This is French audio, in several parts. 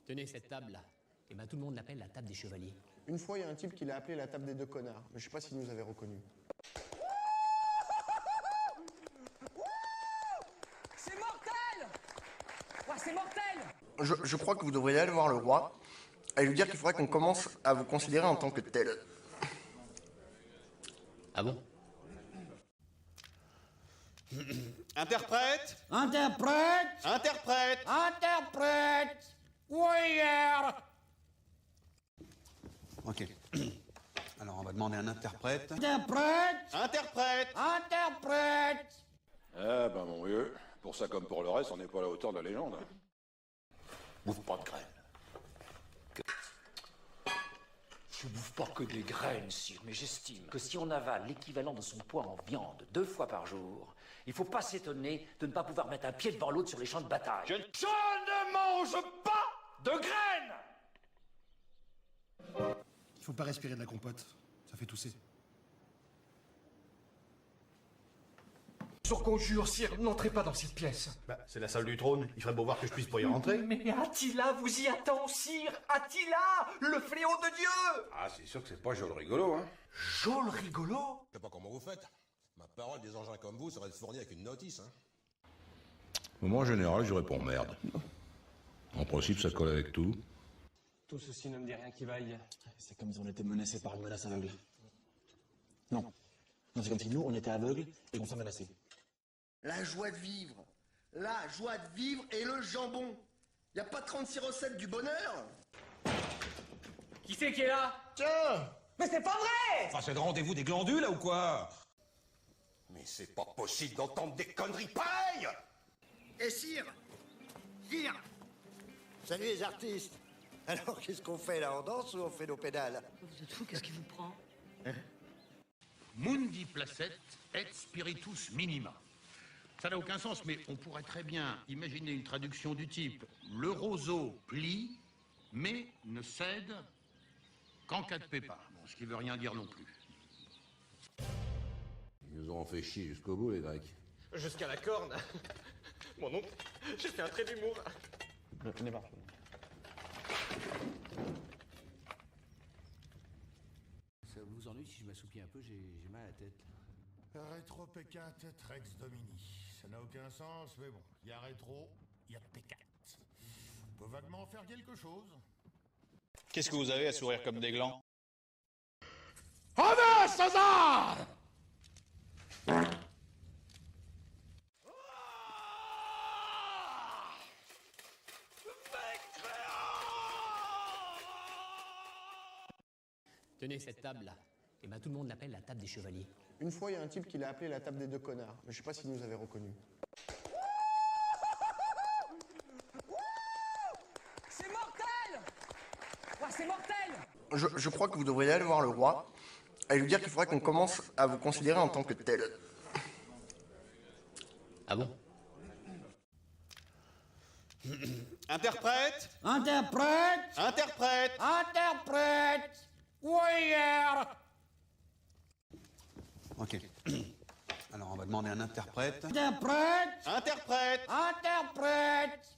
Tenez cette table-là. Et ben tout le monde l'appelle la table des chevaliers. Une fois, il y a un type qui l'a appelé la table des deux connards, mais je sais pas s'il nous avait reconnus. C'est mortel! Ouais, c'est mortel! Je crois que vous devriez aller voir le roi et lui dire qu'il faudrait qu'on commence à vous considérer en tant que tel. Ah bon? Interprète! Interprète! Interprète! Interprète! Warrior! Ok. Alors, on va demander un interprète. Interprète! Interprète! Interprète! Eh ben mon vieux, pour ça comme pour le reste, on n'est pas à la hauteur de la légende. Bouffe pas de graines. Je bouffe pas que des graines, sire, mais j'estime que si on avale l'équivalent de son poids en viande 2 fois par jour, il faut pas s'étonner de ne pas pouvoir mettre un pied devant l'autre sur les champs de bataille. Je ne mange pas de graines! Il faut pas respirer de la compote, ça fait tousser. Sur conjure, sire, n'entrez pas dans cette pièce. Bah, c'est la salle du trône, il ferait beau voir que je puisse pas y rentrer. Mais Attila vous y attend, sire! Attila, le fléau de Dieu! Ah, c'est sûr que c'est pas joli rigolo, hein. Jol rigolo! Je sais pas comment vous faites. Ma parole, des engins comme vous serait fournie avec une notice, hein. Moi, en général, je réponds merde. En principe, ça colle avec tout. Tout ceci ne me dit rien qui vaille. C'est comme si on était menacés par une menace aveugle. Non. Non, c'est comme si nous, on était aveugles et qu'on s'en menaçait. La joie de vivre. La joie de vivre et le jambon. Y a pas 36 recettes du bonheur? Qui c'est qui est là? Tiens! Mais c'est pas vrai! Enfin, c'est le rendez-vous des glandules, là, ou quoi? Mais c'est pas possible d'entendre des conneries pareilles! Et sire! Salut les artistes! Alors qu'est-ce qu'on fait là? On danse ou on fait nos pédales? Vous êtes fou, qu'est-ce qui vous prend? Mundi placet et spiritus minima. Ça n'a aucun sens, mais on pourrait très bien imaginer une traduction du type « Le roseau plie, mais ne cède qu'en cas de pépin ». Bon, ce qui veut rien dire non plus. Ils nous ont fait chier jusqu'au bout, les Grecs. Jusqu'à la corne. Mon oncle, j'ai fait un trait d'humour. On est parti. Ça vous ennuie si je m'assoupis un peu, j'ai mal à la tête. Rétro P4, Rex Domini. Ça n'a aucun sens, mais bon, il y a rétro, il y a P4. On peut vaguement faire quelque chose. Qu'est-ce que vous avez à sourire comme des glands? Honneur César! Tenez cette table-là. Et ben tout le monde l'appelle la table des chevaliers. Une fois, il y a un type qui l'a appelé la table des deux connards, mais je sais pas s'il nous avait reconnus. C'est mortel! Ouais, c'est mortel! Je crois que vous devriez aller voir le roi et lui dire qu'il faudrait qu'on commence à vous considérer en tant que tel. Ah bon? Interprète! Interprète! Interprète! Interprète! Warrior! Ok. Alors, on va demander un interprète. Interprète! Interprète! Interprète!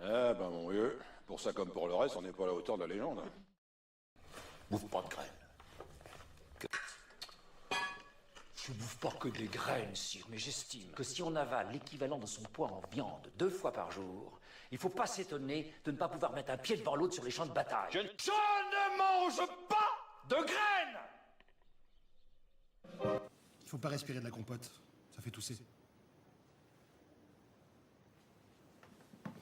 Eh ben mon vieux, pour ça comme pour le reste, on n'est pas à la hauteur de la légende. Bouffe pas de graines. Je bouffe pas que des graines, sire, mais j'estime que si on avale l'équivalent de son poids en viande 2 fois par jour, il faut pas s'étonner de ne pas pouvoir mettre un pied devant l'autre sur les champs de bataille. Je ne mange pas de graines! Il faut pas respirer de la compote, ça fait tousser.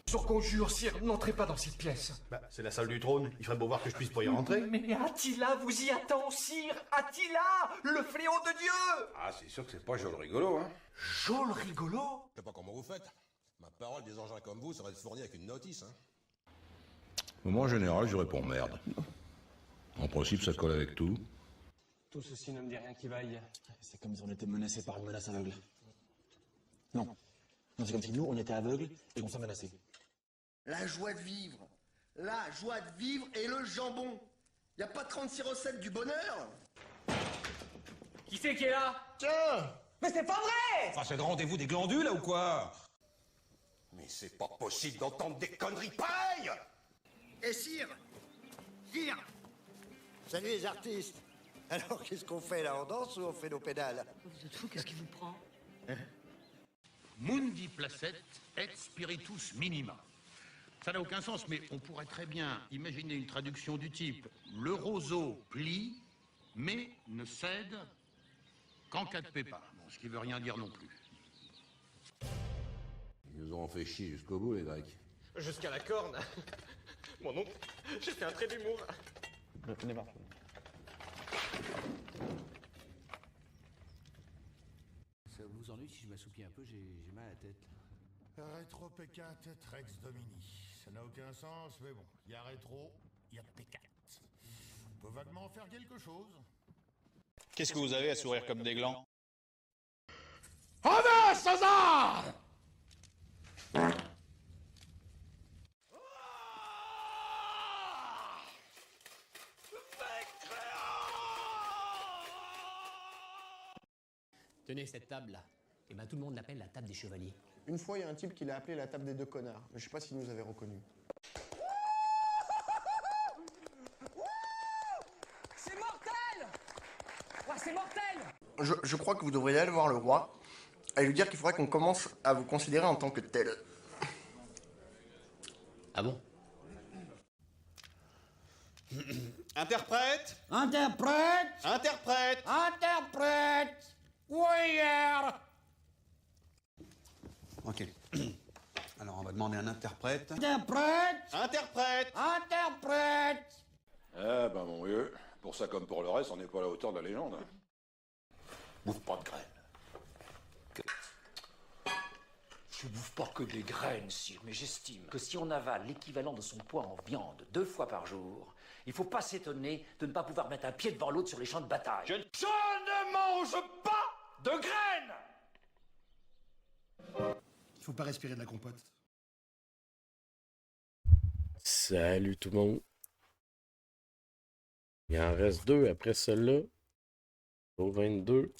Sur conjure, sire, n'entrez pas dans cette pièce. Bah, c'est la salle du trône, il ferait beau voir que je puisse pas y rentrer. Mais Attila vous y attend, sire! Attila, le fléau de Dieu! Ah, c'est sûr que c'est pas joli rigolo, hein. Jol rigolo! Je sais pas comment vous faites. Ma parole, des engins comme vous serait fournie avec une notice, hein. Moi, en général, je réponds merde. En principe, ça colle avec tout. Tout ceci ne me dit rien qui vaille. C'est comme si on était menacés par une menace aveugle. Non. Non, c'est comme si nous, on était aveugles et qu'on s'en menaçait. La joie de vivre. La joie de vivre et le jambon. Y a pas 36 recettes du bonheur? Qui c'est qui est là? Tiens! Mais c'est pas vrai! Enfin, c'est le rendez-vous des glandules, là, ou quoi? Mais c'est pas possible d'entendre des conneries pareilles! Et sire! Sire! Salut les artistes! Alors qu'est-ce qu'on fait là? On danse ou on fait nos pédales? Vous êtes fou, qu'est-ce qui vous prend? Mundi placet et spiritus minima. Ça n'a aucun sens, mais on pourrait très bien imaginer une traduction du type « Le roseau plie, mais ne cède qu'en cas de pépin ». Bon, ce qui veut rien dire non plus. Ils nous ont fait chier jusqu'au bout, les Grecs. Jusqu'à la corne. Mon oncle, j'ai fait un trait d'humour. On est parti. Ça vous ennuie si je m'assoupis un peu, j'ai mal à la tête. Rétro P4 Rex Domini. Ça n'a aucun sens, mais bon, il y a rétro, il y a P4. On peut vaguement en faire quelque chose. Qu'est-ce que vous avez à sourire comme des glands? Honneur, César! Tenez cette table-là. Et ben tout le monde l'appelle la table des chevaliers. Une fois, il y a un type qui l'a appelé la table des deux connards, mais je sais pas s'il nous avait reconnus. C'est mortel! Ouais, c'est mortel! Je crois que vous devriez aller voir le roi et lui dire qu'il faudrait qu'on commence à vous considérer en tant que tel. Ah bon? Interprète! Interprète! Interprète! Interprète! Warrior! Ok. Alors, on va demander un interprète. Interprète! Interprète! Interprète! Eh ben, mon vieux, pour ça comme pour le reste, on n'est pas à la hauteur de la légende. Bouffe pas de graines. Je bouffe pas que des graines, sire, mais j'estime que si on avale l'équivalent de son poids en viande 2 fois par jour, il faut pas s'étonner de ne pas pouvoir mettre un pied devant l'autre sur les champs de bataille. Je ne mange pas de graines! Il faut pas respirer de la compote. Salut tout le monde. Il en reste 2 après celle-là. Au 22.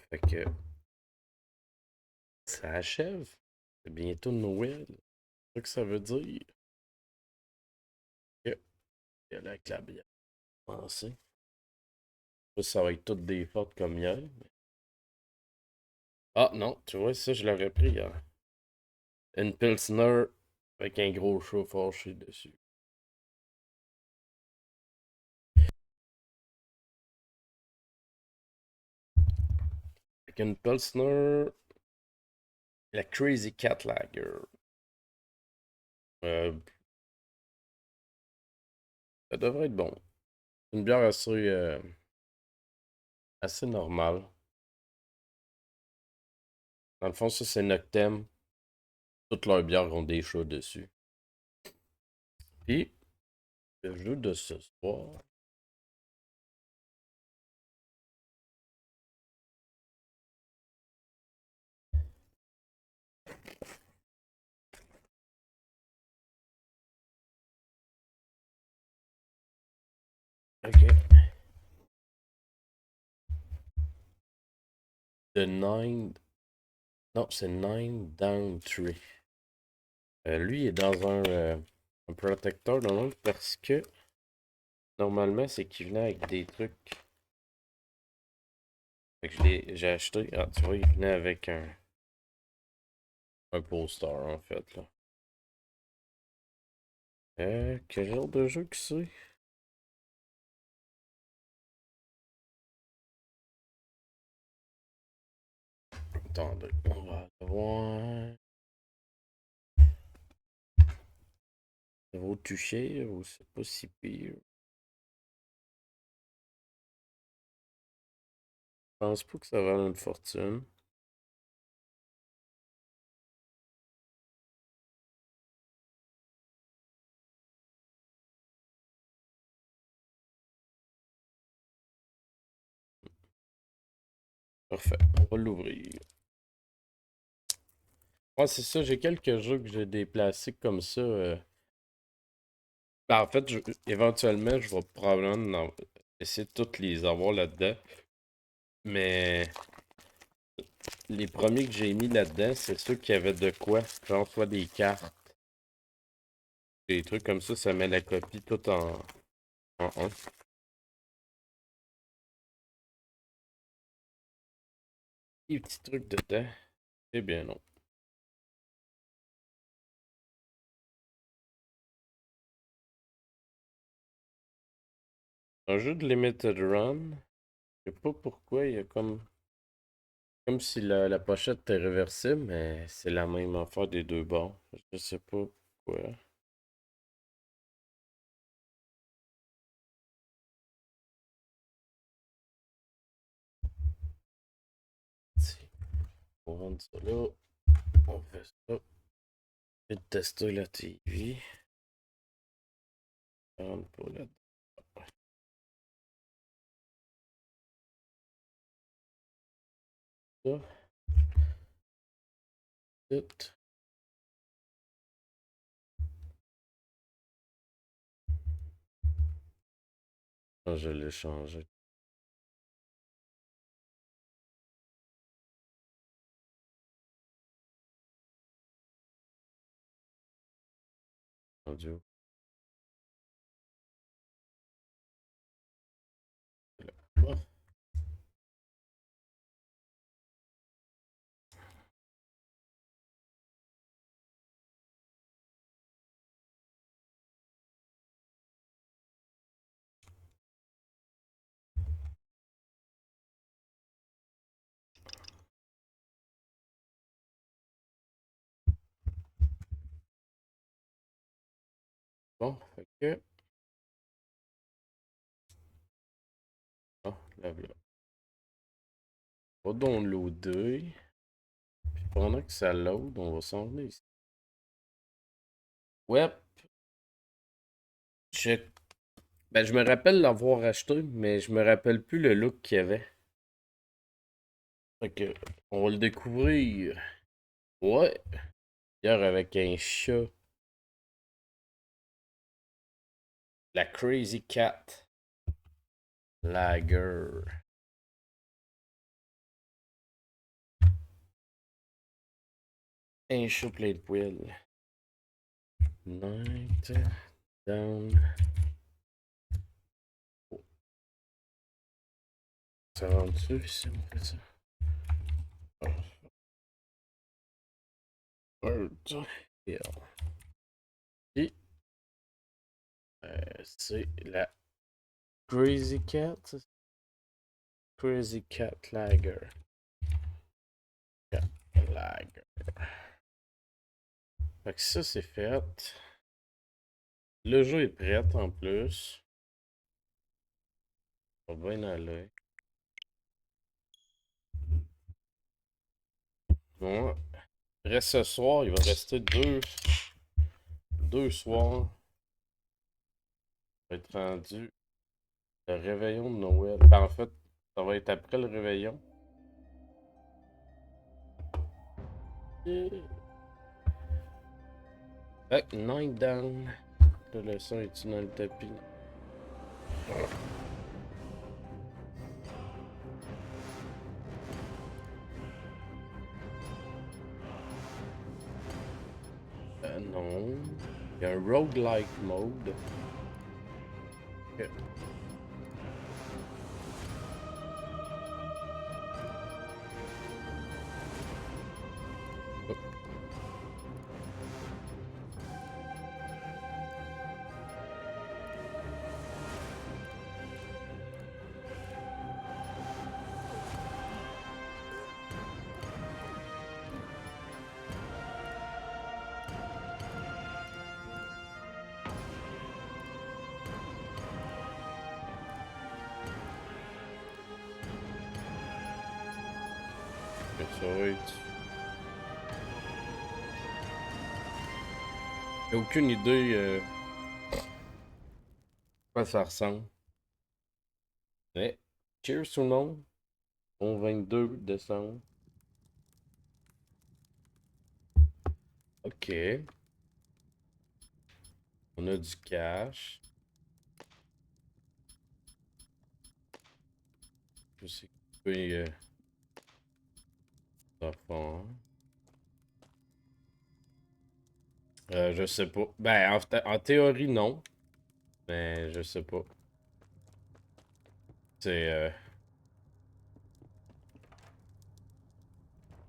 Fait que ça achève. C'est bientôt Noël. C'est ça que ça veut dire. Ok. Et là, avec la bière. Pensez. Ça va être toutes des fortes comme hier. Mais... Ah non, tu vois, ça je l'aurais pris hier. Une Pilsner avec un gros chat fâché dessus. Avec une Pilsner, la Crazy Cat Lager. Ça devrait être bon. Une bière assez normale. Dans le fond, ça c'est Noctem. Toutes leurs bières ont des chats dessus. Puis, le jeu de ce soir. Ok. The Nine. Non, c'est Nine Down Tree. Lui est dans un protecteur normalement parce que normalement c'est qu'il venait avec des trucs. Fait que j'ai acheté. Ah, tu vois, il venait avec un poster en fait là. Quel genre de jeu que c'est? Attendez, on va voir. Ça vaut toucher ou c'est pas si pire? Je pense pas que ça vale une fortune. Parfait, on va l'ouvrir. Ouais, c'est ça, j'ai quelques jeux que j'ai déplacés comme ça. Ben, en fait, éventuellement, je vais probablement essayer de toutes les avoir là-dedans. Mais les premiers que j'ai mis là-dedans, c'est ceux qui avaient de quoi. Genre soit des cartes Des trucs comme ça met la copie tout en 1. Des petits trucs dedans. Eh bien non. Un jeu de Limited Run. Je sais pas pourquoi il y a comme si la pochette était réversible, mais c'est la même affaire des deux bords. Je sais pas pourquoi. On rentre ça là. On fait ça. Et de tester la TV. On rentre pas là. Ça. Tout. Ah, je l'ai changé. Audio. Là. Bon, fait que... Ah, là, là. On va downloader. Puis pendant que ça load, on va s'en venir ici. Ouais. Ben, je me rappelle l'avoir acheté, mais je me rappelle plus le look qu'il y avait. Fait que, on va le découvrir. Ouais. Hier avec un chat. La Crazy Cat Lager. Un chat plein de poils. Night down. Oh. Ça rentre dessus si on fait ça. Et c'est la Crazy Cat. Crazy Cat Lager. Cat Lager. Fait que ça c'est fait. Le jeu est prêt en plus. On va bien aller. Bon. Reste ce soir, il va rester deux soirs. Ça va être rendu le réveillon de Noël. Ben, en fait, ça va être après le réveillon. Fait que Night Down. Le son est-tu dans le tapis? Non. Il y a un roguelike mode. Okay. Ça va être... J'ai aucune idée quoi ça ressemble. Mais, cheers tout le monde. Bon 22 décembre. Ok. On a du cash. Je sais que fond. Je sais pas. Ben, en théorie, non. Mais je sais pas. C'est...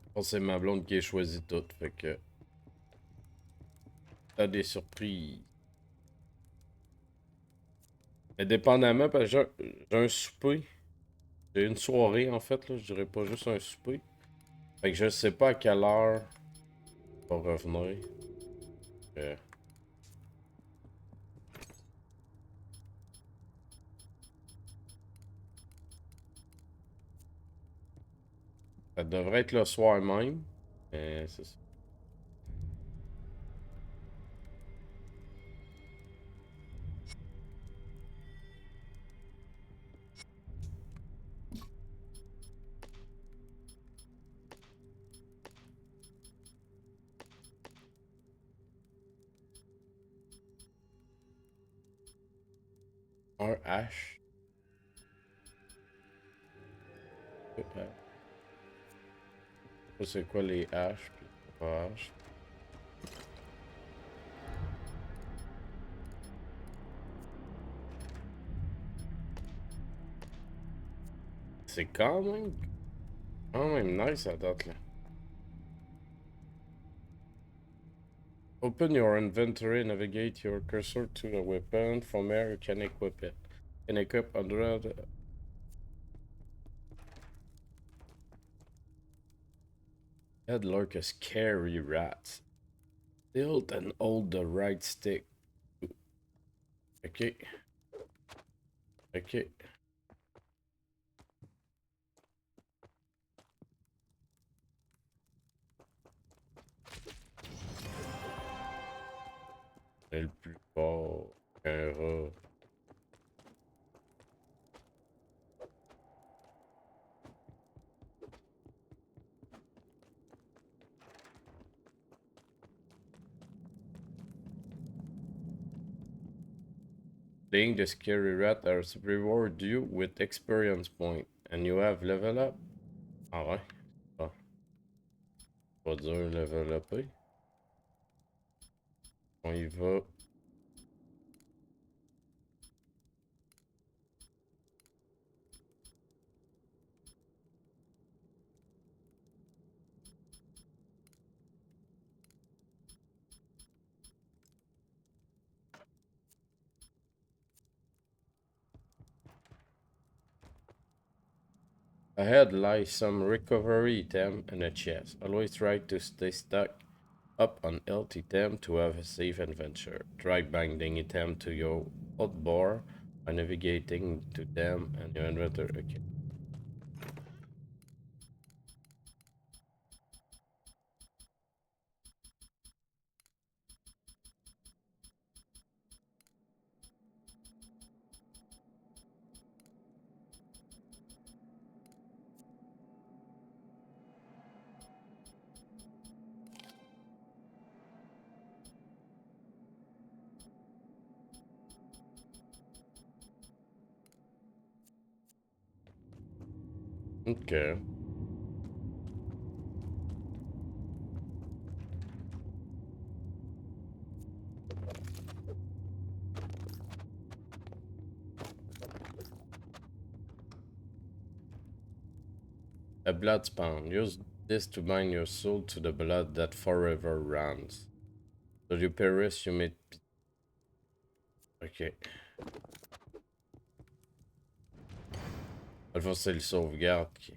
Je pense que c'est ma blonde qui a choisi tout, fait que... T'as des surprises. Mais dépendamment, parce que j'ai un souper. J'ai une soirée, en fait, là. Je dirais pas juste un souper. Fait que je sais pas à quelle heure on va revenir. Ça devrait être le soir même. Mais c'est ça. Un H. Ça, c'est quoi les H? Puis pas H. C'est quand même nice à date là. Open your inventory, navigate your cursor to a weapon. From here, you can equip it. You can equip 100. Head like a scary rat. Tilt and hold the right stick. Okay. Okay. C'est le plus fort qu'un rat. Playing the scary rat has reward you with experience point. And you have level up. Ah ouais. Ah. Pas dur level up. On y va. Ahead lies some recovery item and a chest. Always try to stay stuck up on health item to have a safe adventure. Try binding item to your hotbar by navigating to them and your inventory. Okay. Okay. A blood spawn. Use this to bind your soul to the blood that forever runs. So you perish, you may... Ok. Alpha, c'est le sauvegarde qui...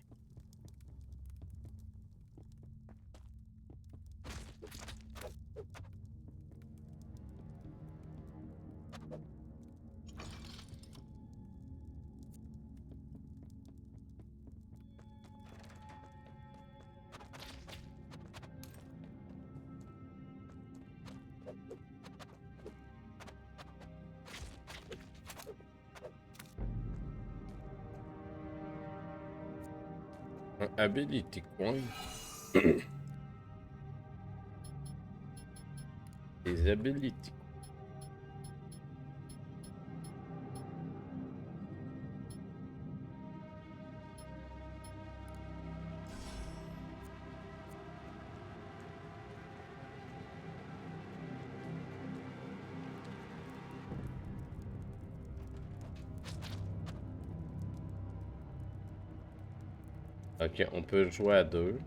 Ability coin. Les ability. Ok, on peut jouer à deux.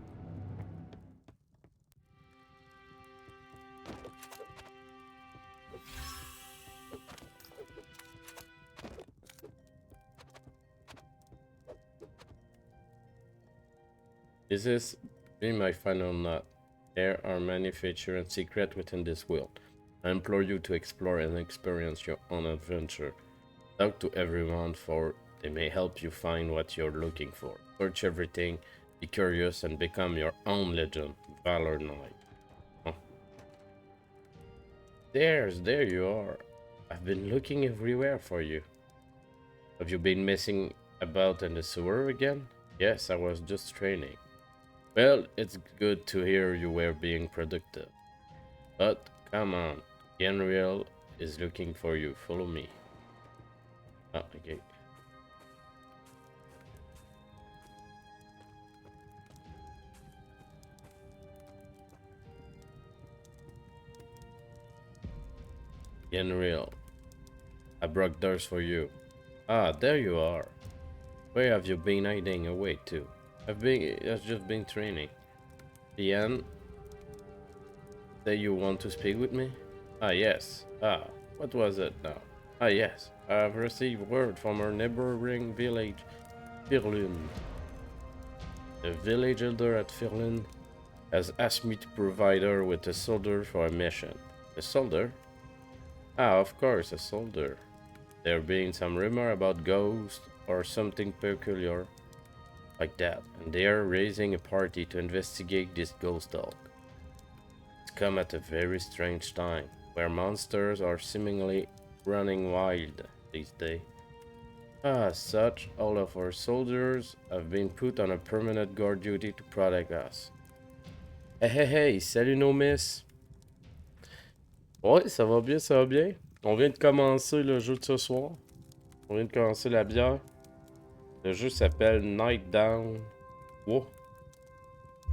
This is be my final note. There are many features and secrets within this world. I implore you to explore and experience your own adventure. Talk to everyone, for they may help you find what you're looking for. Search everything, be curious, and become your own legend. Valor Knight. Oh. There you are. I've been looking everywhere for you. Have you been messing about in the sewer again? Yes, I was just training. Well, it's good to hear you were being productive. But, come on, Genriel is looking for you. Follow me. Oh, okay. Genriel, I brought doors for you. Ah, there you are. Where have you been hiding away to? I've just been training. Ian, say you want to speak with me? Ah, yes. Ah, what was it now? Ah, yes. I have received word from our neighboring village, Firlun. The village elder at Firlun has asked me to provide her with a soldier for a mission. A soldier? Ah, of course, a soldier. There being some rumor about ghosts or something peculiar like that, and they are raising a party to investigate this ghost dog. It's come at a very strange time, where monsters are seemingly running wild these days. As such, all of our soldiers have been put on a permanent guard duty to protect us. Hey, salut nos miss! Ouais, ça va bien, ça va bien. On vient de commencer le jeu de ce soir. On vient de commencer la bière. Le jeu s'appelle Night Down. Wow.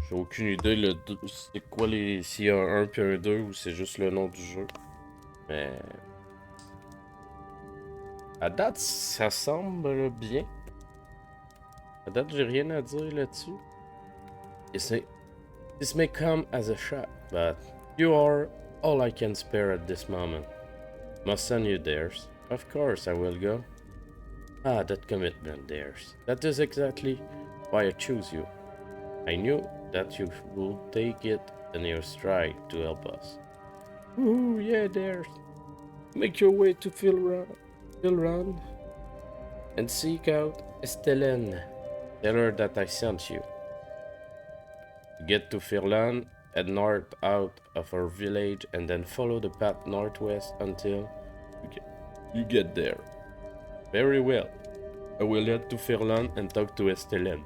J'ai aucune idée c'est quoi s'il y a un 1 puis un 2 ou c'est juste le nom du jeu. Mais à date, ça semble bien. À date, j'ai rien à dire là-dessus. This may come as a shock, but you are all I can spare at this moment. Must send you theirs. Of course I will go. Ah, that commitment, theirs. That is exactly why I choose you. I knew that you would take it in your stride to help us. Ooh, yeah, theirs. Make your way to Philran and seek out Estellen. Tell her that I sent you. Get to Philran, head north out of our village, and then follow the path northwest until you get there. Very well. I will head to Philran and talk to Estellen.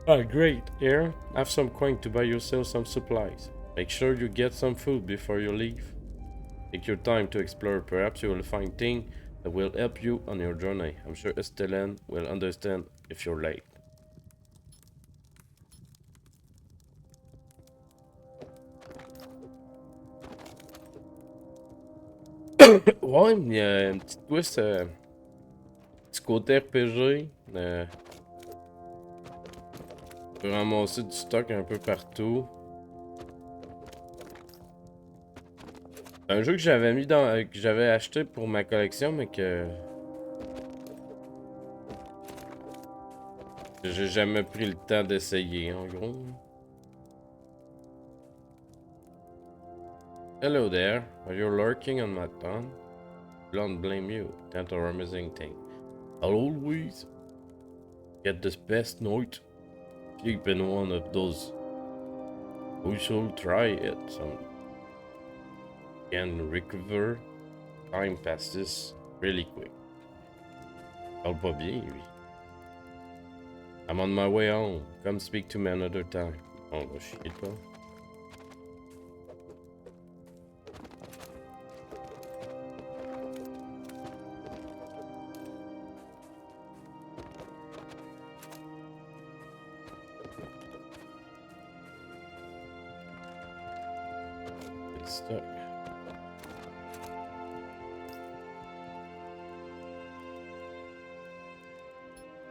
Ah, great. Here, have some coin to buy yourself some supplies. Make sure you get some food before you leave. Take your time to explore. Perhaps you will find things that will help you on your journey. I'm sure Estellen will understand if you're late. Ouais, il y a une petite twist, petit côté RPG. On peut ramasser du stock un peu partout. C'est un jeu que j'avais mis que j'avais acheté pour ma collection, mais que j'ai jamais pris le temps d'essayer, en gros. Hello there. Are you lurking on my tongue? Don't blame you. That's our amazing thing. I'll always get this best night sleep in one of those. We shall try it some. Can recover. Time passes really quick. Parle pas bien, lui. I'm on my way home. Come speak to me another time. On va chier toi. Stuck.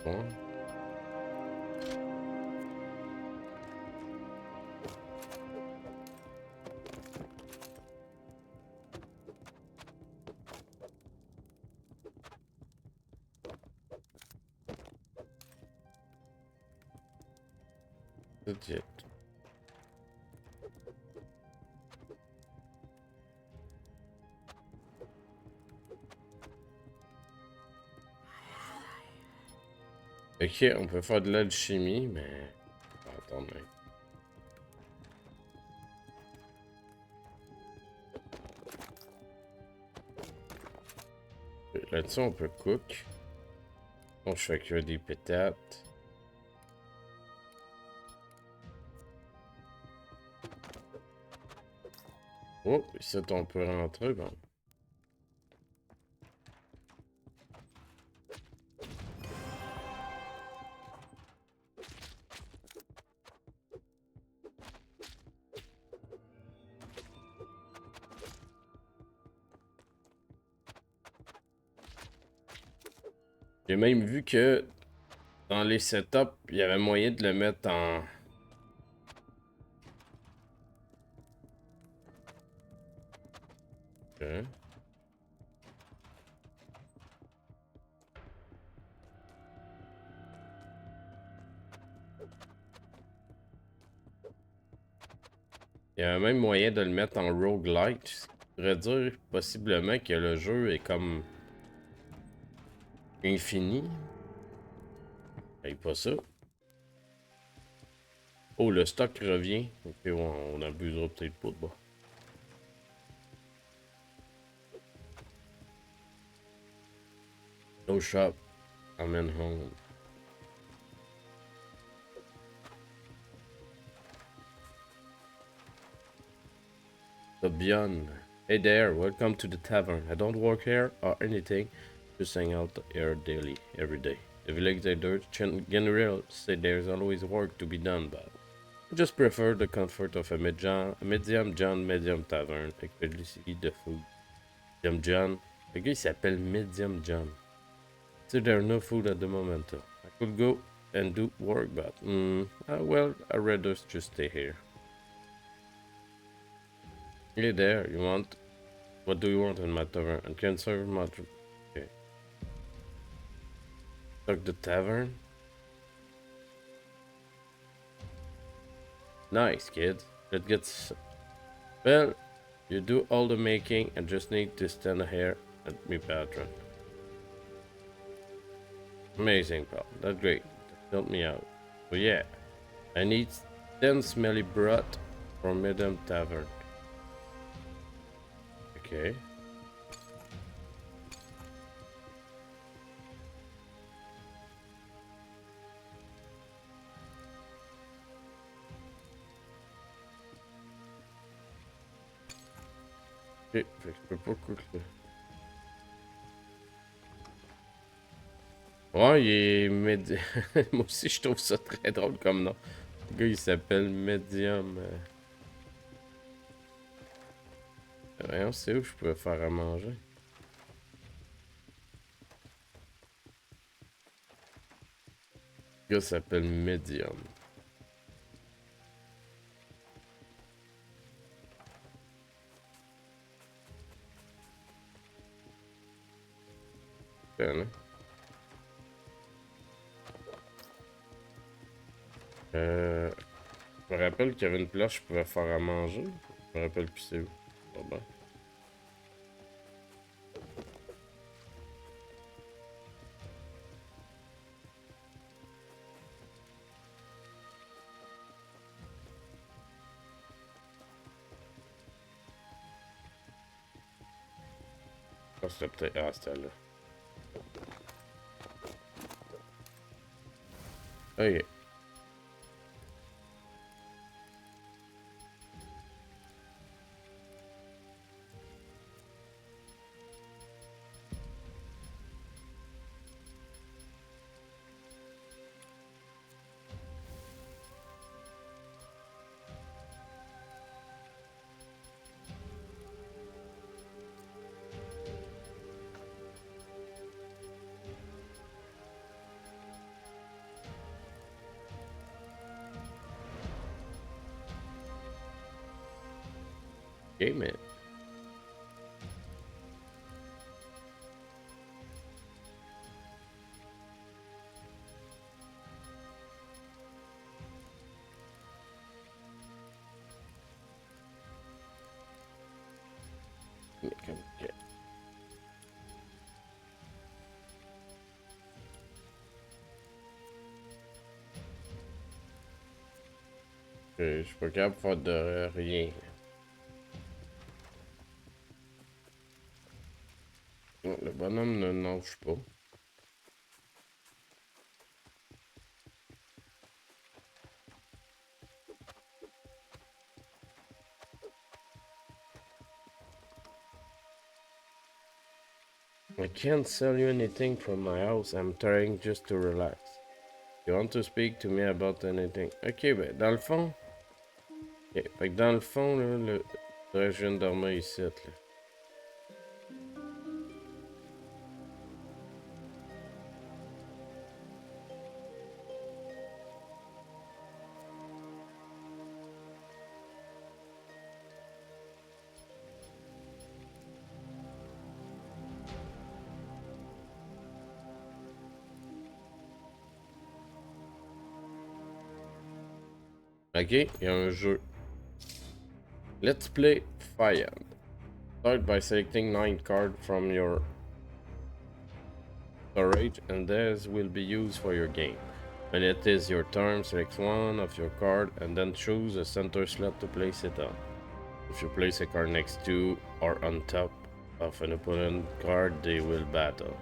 Bon. Legit. Ok, on peut faire de l'alchimie, mais... Attendez. Là-dessus, on peut cook. Donc, je fais cuire des pétates. Oh, ici, on peut rentrer, bon. J'ai même vu que dans les setups, il y avait moyen de le mettre en... Okay. Il y a même moyen de le mettre en roguelite. Ce qui voudrait dire possiblement que le jeu est comme infini. Hey, pas ça. Oh, le stock revient. Ok, on abusera peut-être pas de bas. No shop. I'm in home. The Beyond. Hey there, welcome to the tavern. I don't work here or anything, just hang out here daily, every day. The villagers generally say there's always work to be done, but I just prefer the comfort of a medium tavern, especially the food. Medium John. Le gars il s'appelle Medium John. So there's no food at the moment. Though. I could go and do work, but well, I'd rather just stay here. Hey there, you want? What do you want in my tavern? I can serve much. Okay. Stock the tavern. Nice, kid. Let's get. Well, you do all the making and just need to stand here at me, patron. Amazing, pal. That's great. Help me out. But yeah, I need 10 smelly broth from Medium Tavern. Okay. Ok, fait que je peux pas coûter. Ouais, il est médium. Moi aussi, je trouve ça très drôle comme nom. Le gars, il s'appelle Medium. Voyons, c'est où je peux faire à manger. Le gars s'appelle Medium. Bien, hein? Je me rappelle qu'il y avait une place où je pouvais faire à manger. Je me rappelle plus c'est où. Bon ben. Ah, c'était peut-être... Ah, c'était là. Ok. Ok, mais... Je suis pas capable de faire de rien. Le bonhomme ne nage pas. I can't sell you anything from my house. I'm trying just to relax. You want to speak to me about anything? Ok, ben dans le fond. Ok, fait que dans le fond, là, je viens de dormir ici, là. Ok, il y a un jeu. Let's play Fire. Start by selecting 9 cards from your storage and these will be used for your game. When it is your turn, select one of your cards and then choose a center slot to place it on. If you place a card next to or on top of an opponent card, they will battle.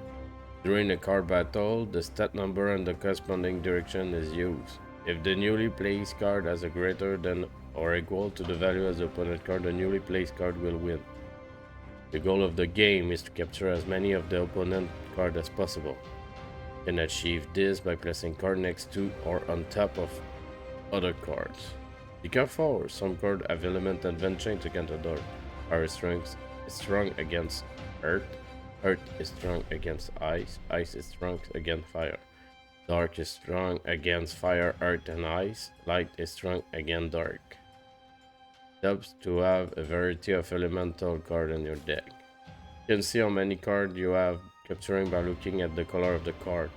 During a card battle, the stat number and the corresponding direction is used. If the newly placed card has a greater than or equal to the value as the opponent card, the newly placed card will win. The goal of the game is to capture as many of the opponent cards as possible. You can achieve this by placing cards next to or on top of other cards. Be careful, some cards have element advantage against other. Fire strength is strong against earth. Earth is strong against ice. Ice is strong against fire. Dark is strong against fire, earth, and ice. Light is strong against dark. It helps to have a variety of elemental cards in your deck. You can see how many cards you have capturing by looking at the color of the card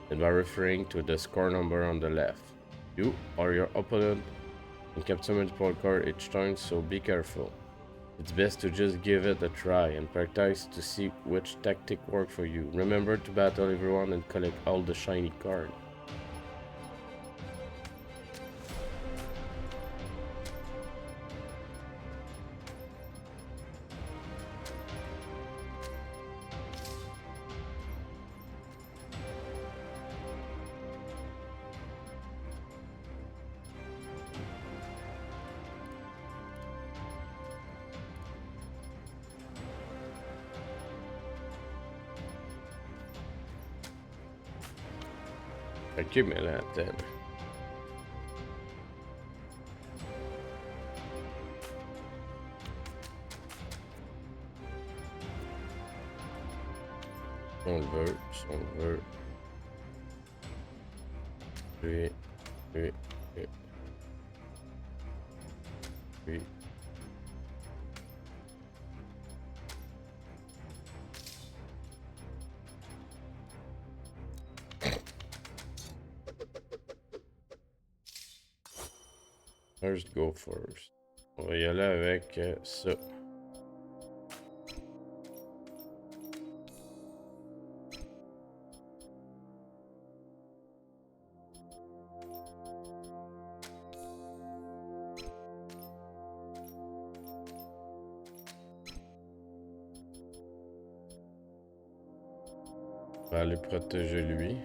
and by referring to the score number on the left. You or your opponent can capture multiple cards each turn, so be careful. It's best to just give it a try and practice to see which tactic works for you. Remember to battle everyone and collect all the shiny cards. Ok, mais là, attends. On le veut, on le veut. Lui. First go first. On va y aller avec ça. On va aller protéger lui.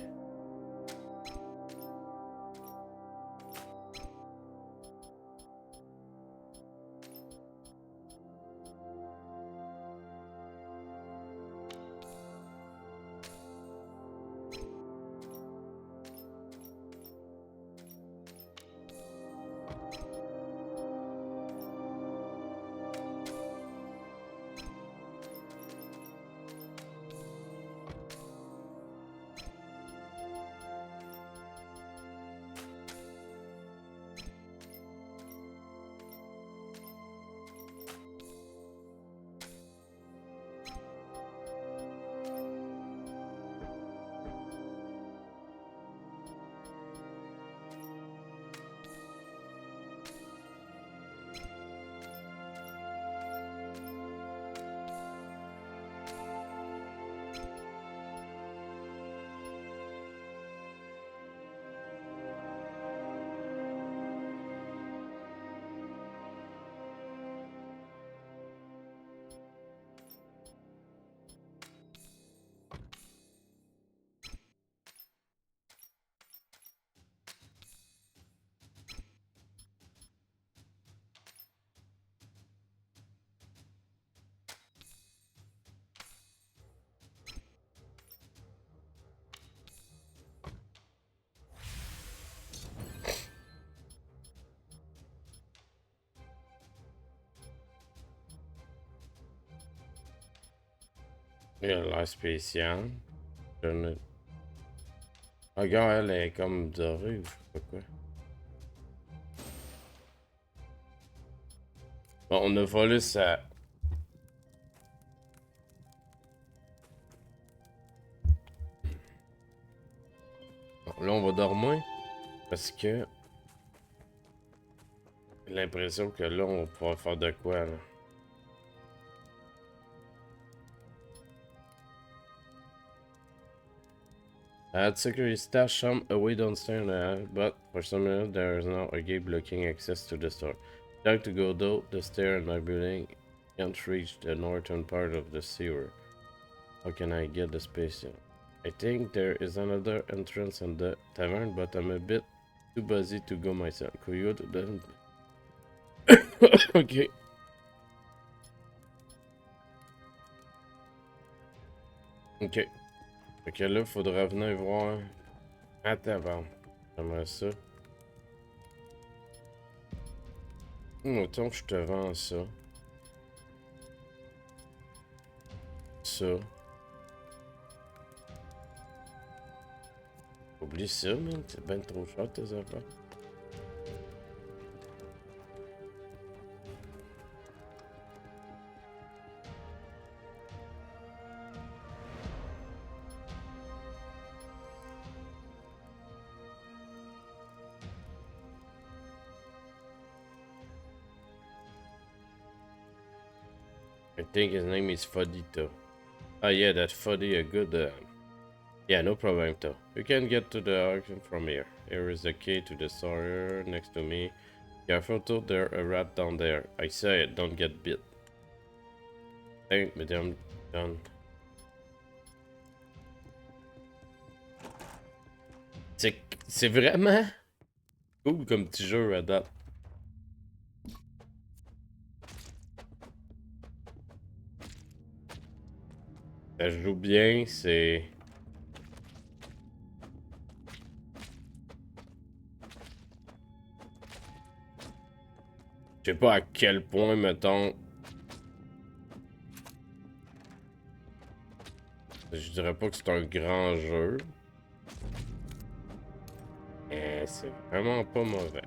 Il a l'air spécial. Regarde, elle est comme dorée ou je sais pas quoi. Bon, on a volé ça. Bon, là, on va dormir. Parce que... J'ai l'impression que là, on va pouvoir faire de quoi, là. I had security stash some away downstairs, but for some reason there is now a gate blocking access to the store. Like to go though, the stair in my building can't reach the northern part of the sewer. How can I get the space in? I think there is another entrance in the tavern, but I'm a bit too busy to go myself. Could you go to the... Ok. Ok. Ok, là, faudra venir voir. Attends, bon. J'aimerais ça. Mettons que je te vends ça. Ça. Oublie ça, man. C'est ben trop cher, tes affaires. I think his name is Fodito. Ah yeah, that's Foddy, a good... Yeah, no problem though. You can get to the auction from here. Here is the key to the store next to me. Careful though, there's a rat down there. I say it, don't get bit. Thank Madame John. C'est vraiment cool comme petit jeu à date. Ça joue bien, c'est... Je sais pas à quel point, mettons... Je dirais pas que c'est un grand jeu. Mais c'est vraiment pas mauvais.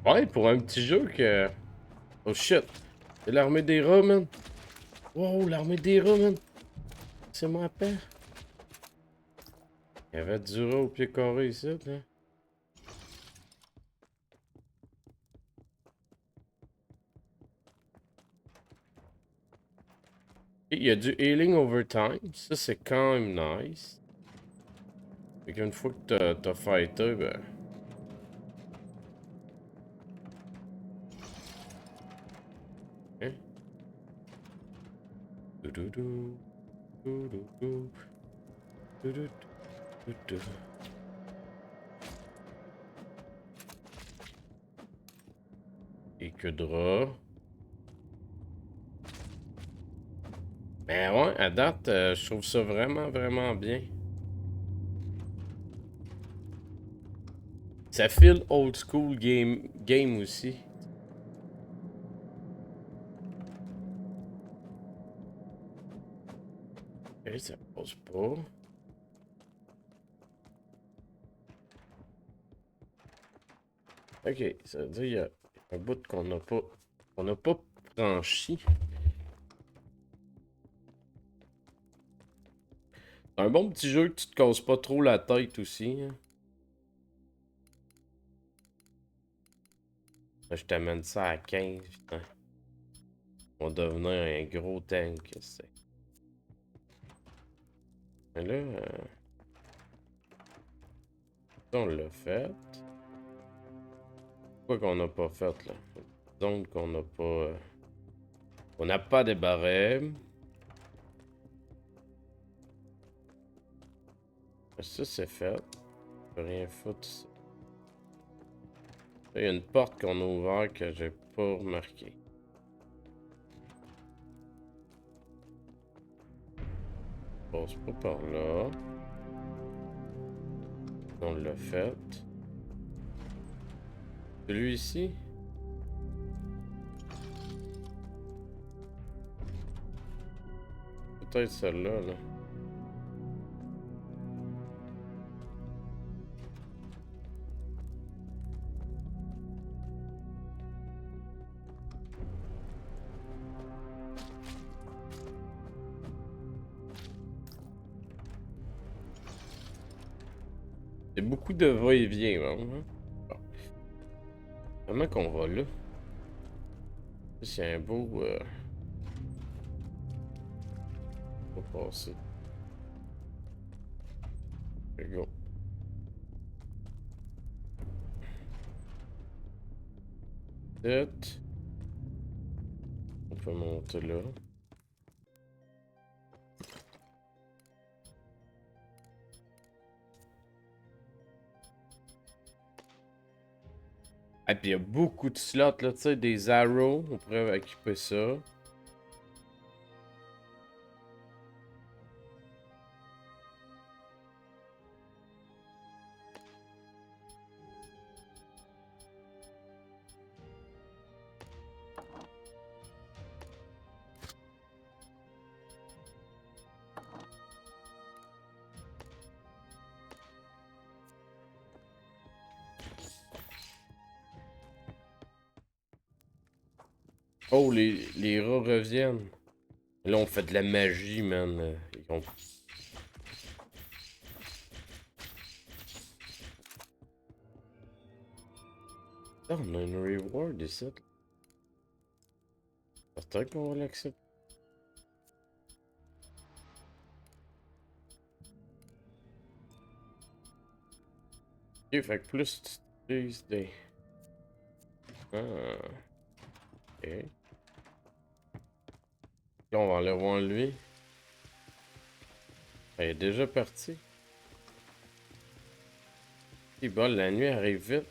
Ouais, pour un petit jeu que... Oh shit! C'est l'armée des rats, man! Wow, l'armée des rats, man! C'est mon père! Il y avait du rat au pied carré ici, là. Il y a du healing overtime, ça c'est quand même nice. Fait qu'une fois que t'as fighté, ben... Hein? Et que de rats. Ben ouais, à date, je trouve ça vraiment, vraiment bien. Ça file old school game aussi. Ok, ça passe pas. Ok, ça veut dire qu'il y a un bout qu'on n'a pas franchi. C'est un bon petit jeu que tu te casses pas trop la tête aussi. Hein. Là, je t'amène ça à 15. Putain. On va devenir un gros tank. C'est. Mais là, on l'a fait. Quoi qu'on n'a pas fait là? Donc qu'on n'a pas... on n'a pas de barèmes. Ça c'est fait. Je peux rien foutre ici. Il y a une porte qu'on a ouverte que j'ai pas remarqué. On passe pas par là. On l'a fait. Celui-ci. Peut-être celle-là, là. C'est beaucoup de va-et-vient, hein? Bon. Comment qu'on va là? C'est un beau... On va passer. There you go. Peut-être. On peut monter là. Et puis il y a beaucoup de slots là, tu sais, des arrows, on pourrait équiper ça. Oh, les rats reviennent. Là, on fait de la magie, man. Ils ont... Ah, on a une reward ici. Certain qu'on va l'accepter. Ok, fait que plus tu utilises des... Ah. Ok. Là, on va aller voir lui. Il est déjà parti. Et bon, la nuit arrive vite.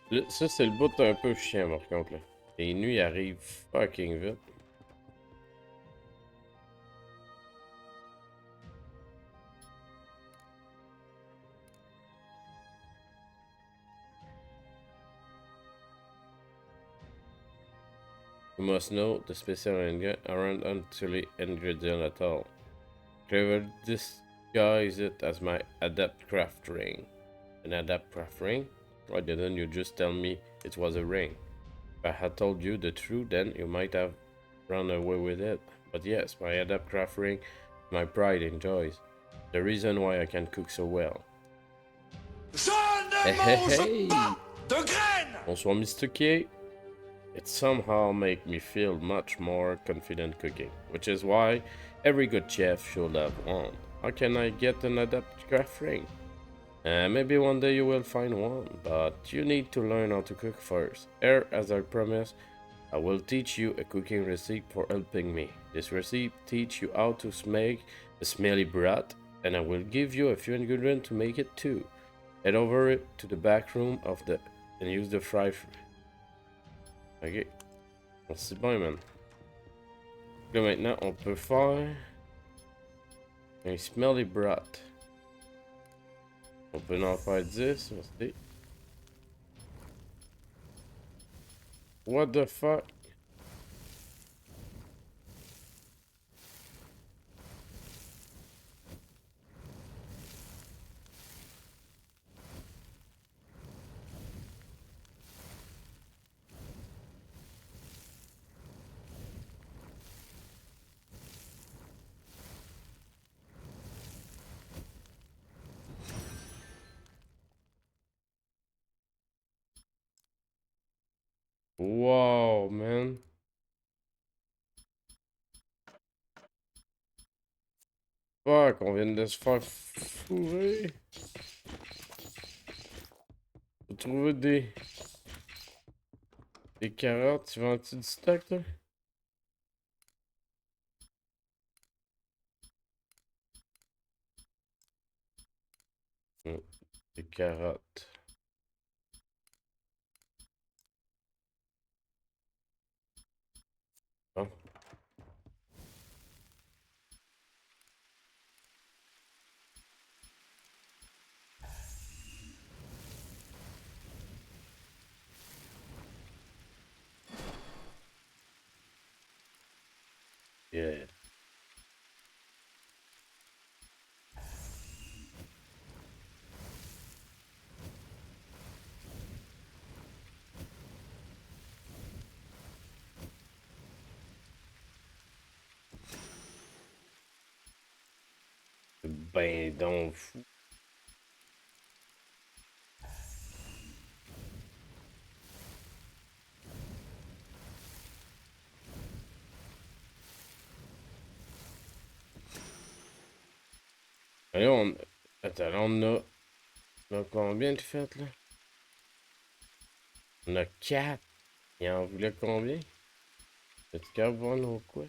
Là, ça, c'est le bout un peu chiant, par contre. Là. Les nuits arrivent fucking vite. You must know the special ingredient aren't actually ingredient at all. Clever disguise it as my adept craft ring. An adept craft ring? Why didn't you just tell me it was a ring? If I had told you the truth, then you might have run away with it. But yes, my adept craft ring, my pride and joys. The reason why I can cook so well. Je ne mange pas de graines! Bonsoir Mr. K. It somehow makes me feel much more confident cooking, which is why every good chef should have one. How can I get an adept craft ring? Maybe one day you will find one, but you need to learn how to cook first. Here, as I promised, I will teach you a cooking recipe for helping me. This recipe teach you how to make a smelly brat, and I will give you a few ingredients to make it too. Head over to the back room of the and use the fry. Ok. Merci bien, man. Là maintenant, on peut faire un smelly brat. On peut en faire 10, merci. What the fuck? Wow, man. Fuck, on vient de se faire fourrer. J'ai trouvé des carottes. Tu vends-tu du stock, toi? Des carottes. Bon. Yeah. Ben donc fou. Allez, attends, là, on a combien de fêtes, là? On a 4. Il en voulait combien? Est-ce qu'il y a voir nos quoi?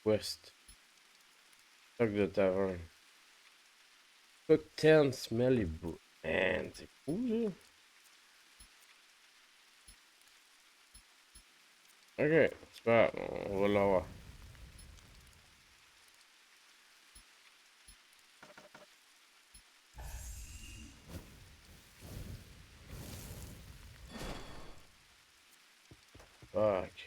Quest. Stock de taverne. Cook 10 smelly boot. Man, c'est cool, ça. Ok, c'est pas grave, on va l'avoir. Fuck.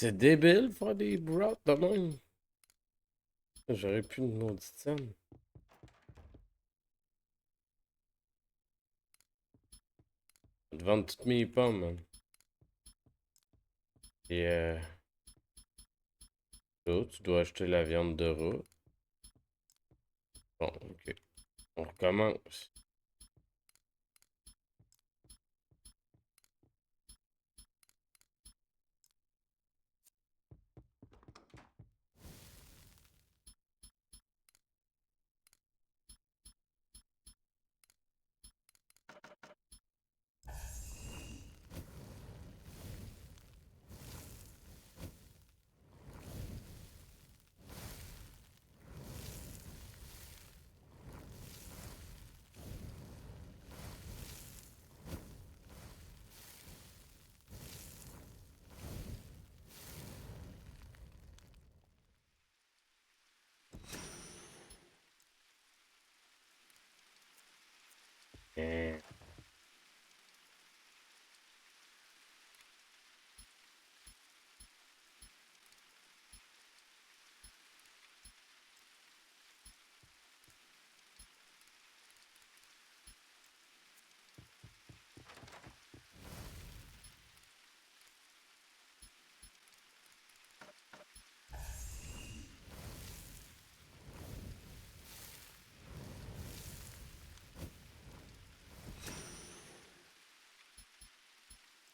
C'est débile faire des brottes de même. J'aurais pu une maudite scène. Je vais te vendre toutes mes pommes, man. Et toi, tu dois acheter la viande de rat. Bon, ok. On recommence.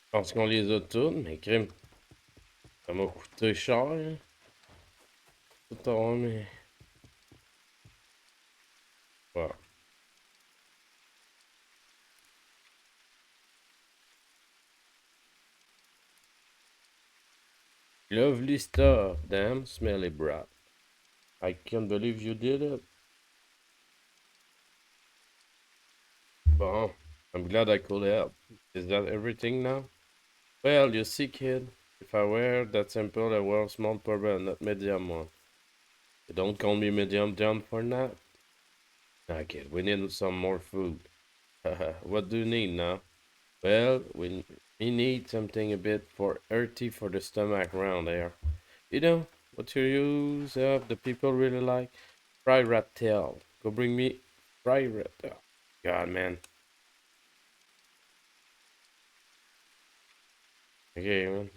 Je pense qu'on les a toutes, mais crime. Ça m'a coûté cher, hein. Tout en mais. Wow. Lovely stuff, damn smelly brat. I can't believe you did it. Bon, I'm glad I could help. Is that everything now? Well, you see, kid, If I were that simple, I were small problem, not medium one. You don't call me medium John for that? Okay, we need some more food. What do you need now? Well, we need something a bit for earthy for the stomach round there. You know, what you use up the people really like? Fried rat tail. Go bring me fried rat tail. God, man. Ok, man.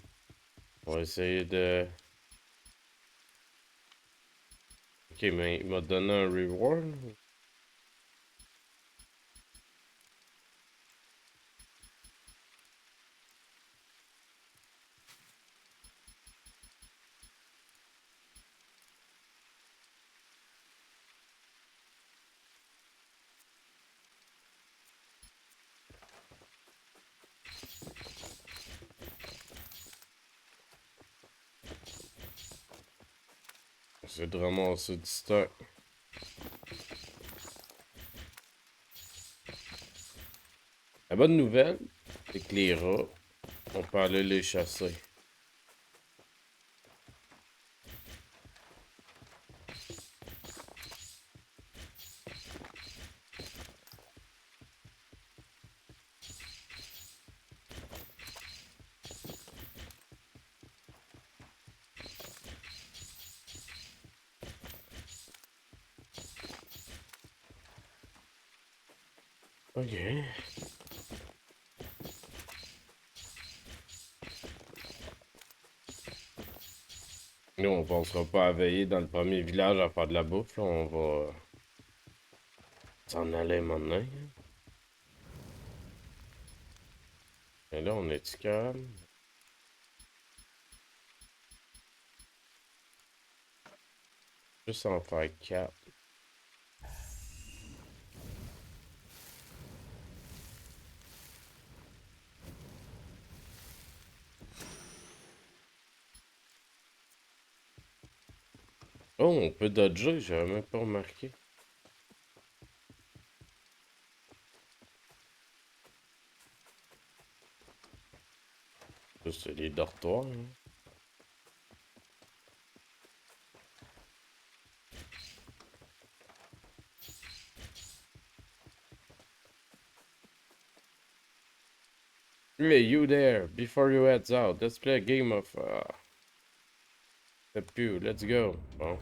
On va essayer de... Ok, mais il m'a donné un reward. C'est de ramasser du stock. La bonne nouvelle, c'est que les rats, on peut aller les chasser. Ok. Nous, on pensera pas à veiller dans le premier village à faire de la bouffe, là. On va s'en aller maintenant. Et là, on est-tu calme? Juste en faire 4. Oh, on peut dodger, j'avais même pas remarqué. Ça, c'est les dortoirs, hein. Hey, you there, before you heads out, let's play a game of the pew, let's go. Bon.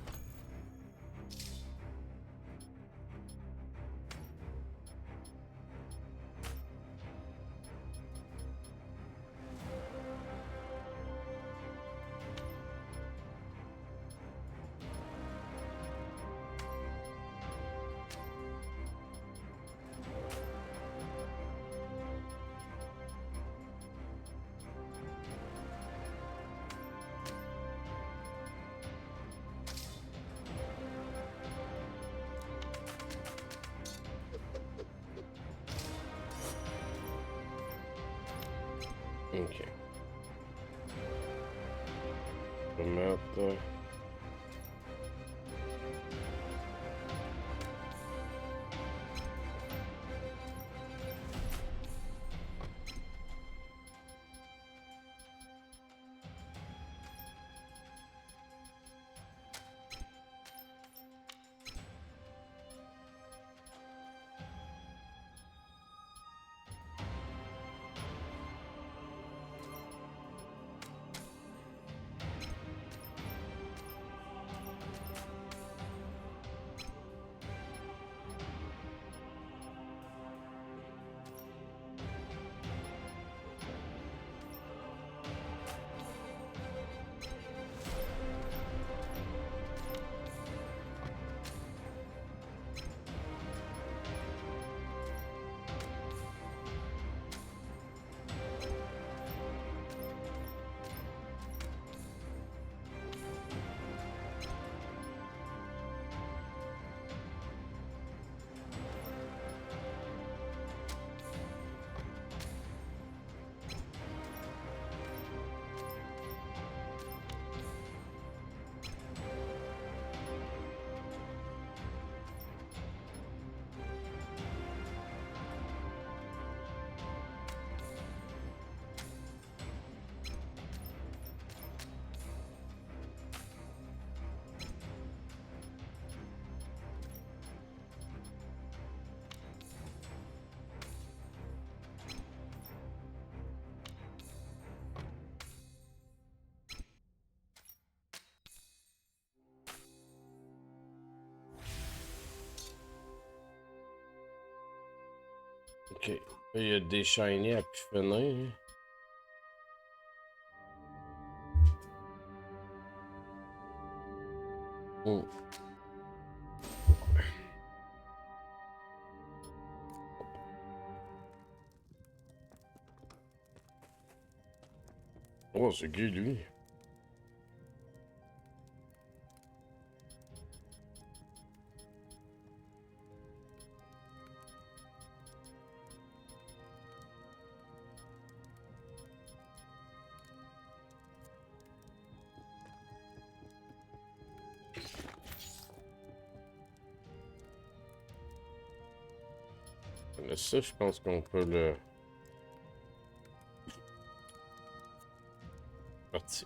Ok. Je vais mettre... Ok. Là, il y a des shiny à pu finir. Oh. Oh, c'est qui lui? Ça, je pense qu'on peut le... Parti.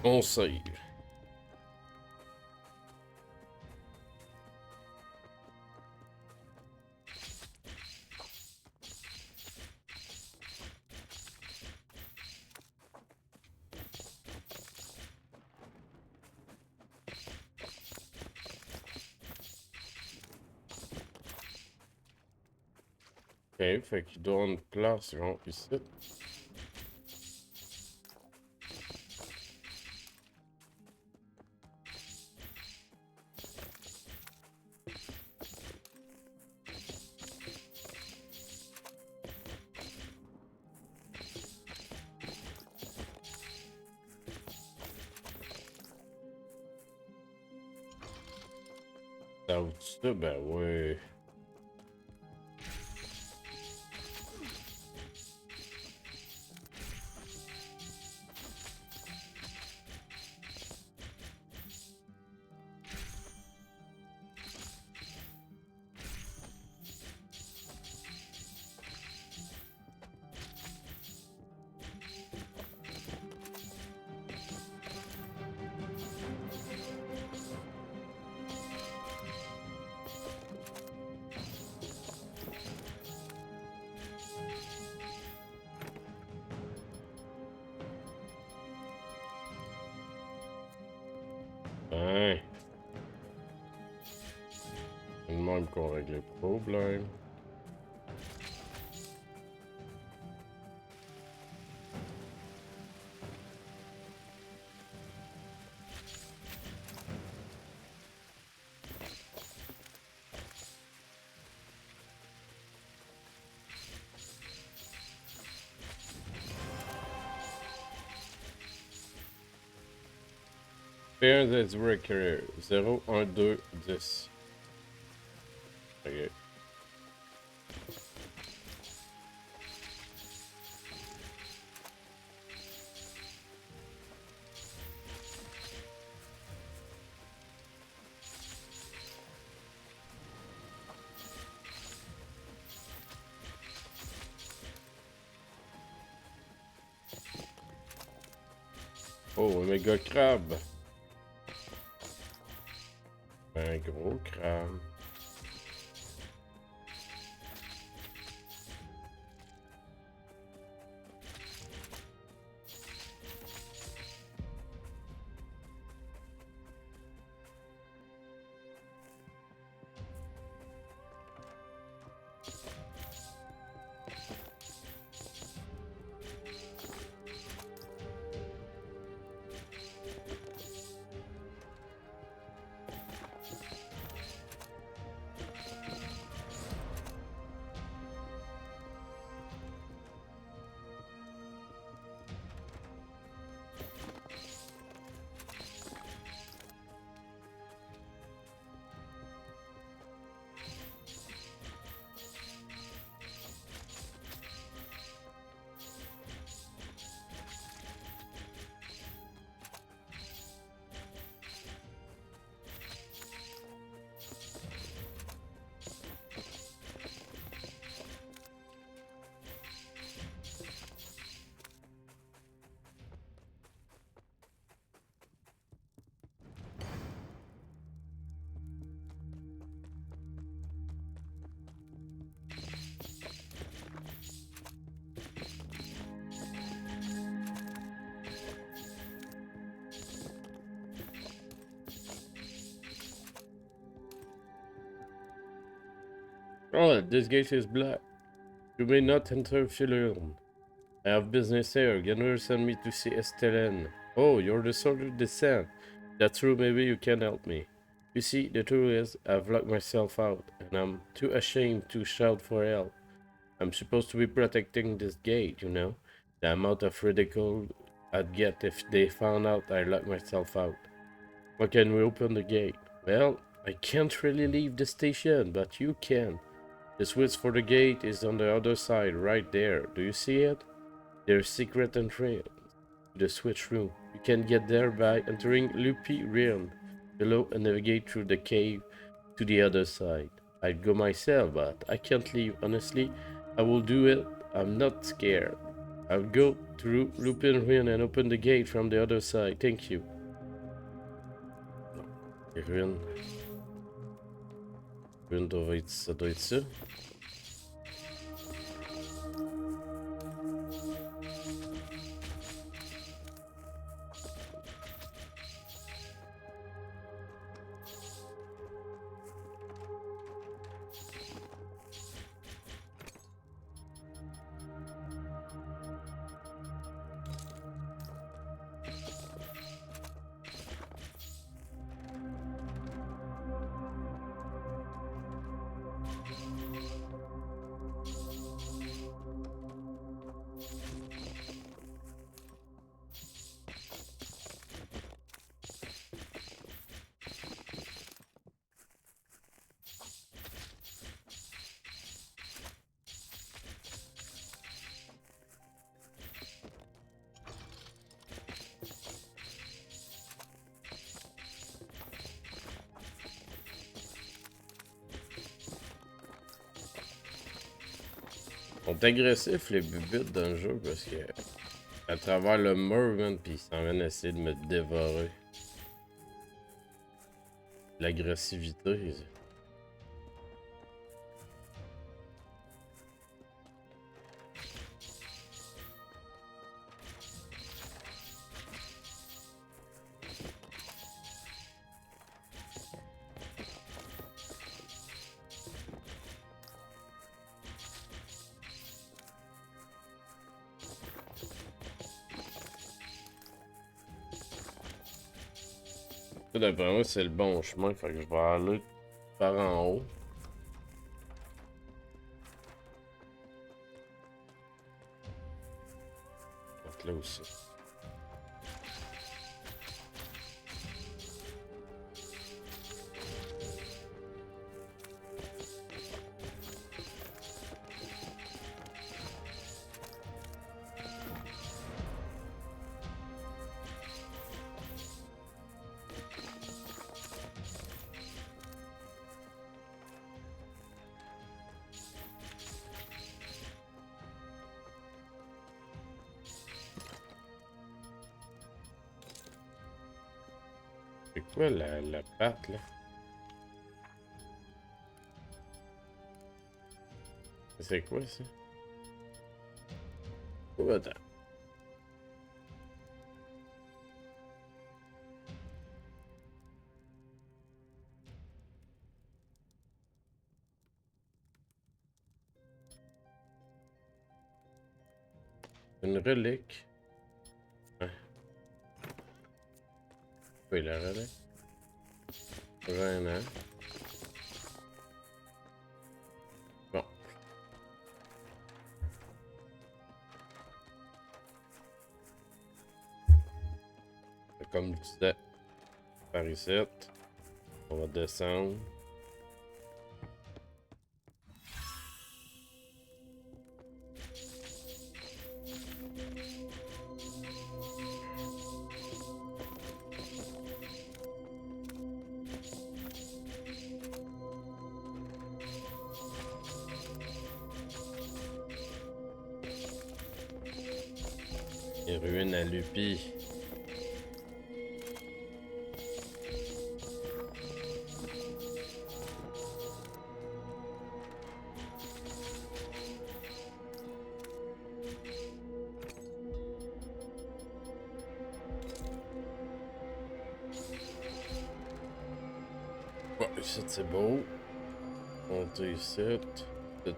On save. Ok, fait qu'il doit avoir une place, genre, ici. Là au-dessus, ben ouais. Hein? C'est le même qu'on règle les problèmes. Fair that's required. 0, 1, 2, 10. Ok. Oh, un méga crabe. Un gros crabe. Oh, this gate is black. You may not enter if you learn. I have business here. Gunner sent me to see Estellen. Oh, you're the soldier descent. That's true, maybe you can help me. You see, the truth is, I've locked myself out, and I'm too ashamed to shout for help. I'm supposed to be protecting this gate, you know? The amount of ridicule I'd get if they found out I locked myself out. How can we open the gate? Well, I can't really leave the station, but you can. The switch for the gate is on the other side, right there. Do you see it? There's secret entry to the switch room. You can get there by entering Loopy Realm below and navigate through the cave to the other side. I'd go myself, but I can't leave. Honestly, I will do it. I'm not scared. I'll go through Lupin Ruin and open the gate from the other side. Thank you. Ruin. Ruin ça doit être ça. Ils sont agressifs les bubites dans le jeu parce que à travers le mur, man, pis ils s'en viennent essayer de me dévorer. L'agressivité. D'après moi, c'est le bon chemin, fait que je vais aller par en haut. Donc là aussi. C'est quoi la patte là? C'est quoi ça? Oh, attends. Une relique. Hein? Oui, la relique. Renan. Bon. Comme je disais, par ici, on va descendre. Les ruines à Lupi. Bon, ici c'est beau. Monter ici. Tout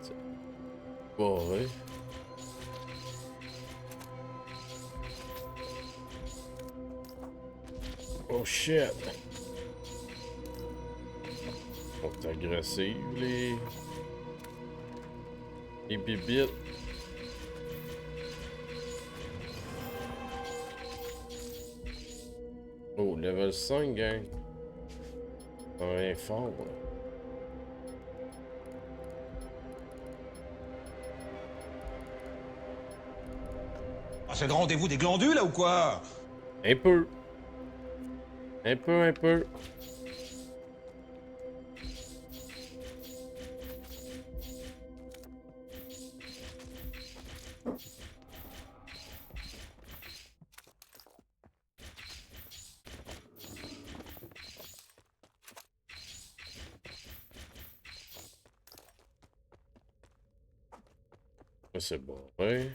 barré. Oh shit! Ils sont agressifs, les bibites. Oh, level 5, gang. On est fort, là. Ah, c'est le rendez-vous des glandules, là, ou quoi? Un peu. Un peu. C'est bon, ouais.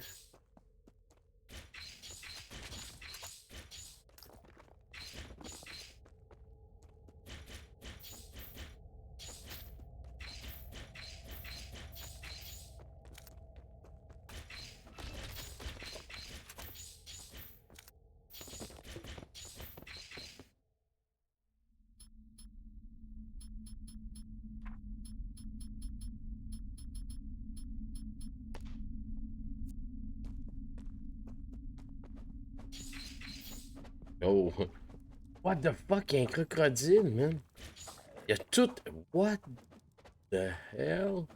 Oh. What the fuck, un crocodile, man? Y'a tout. What the hell?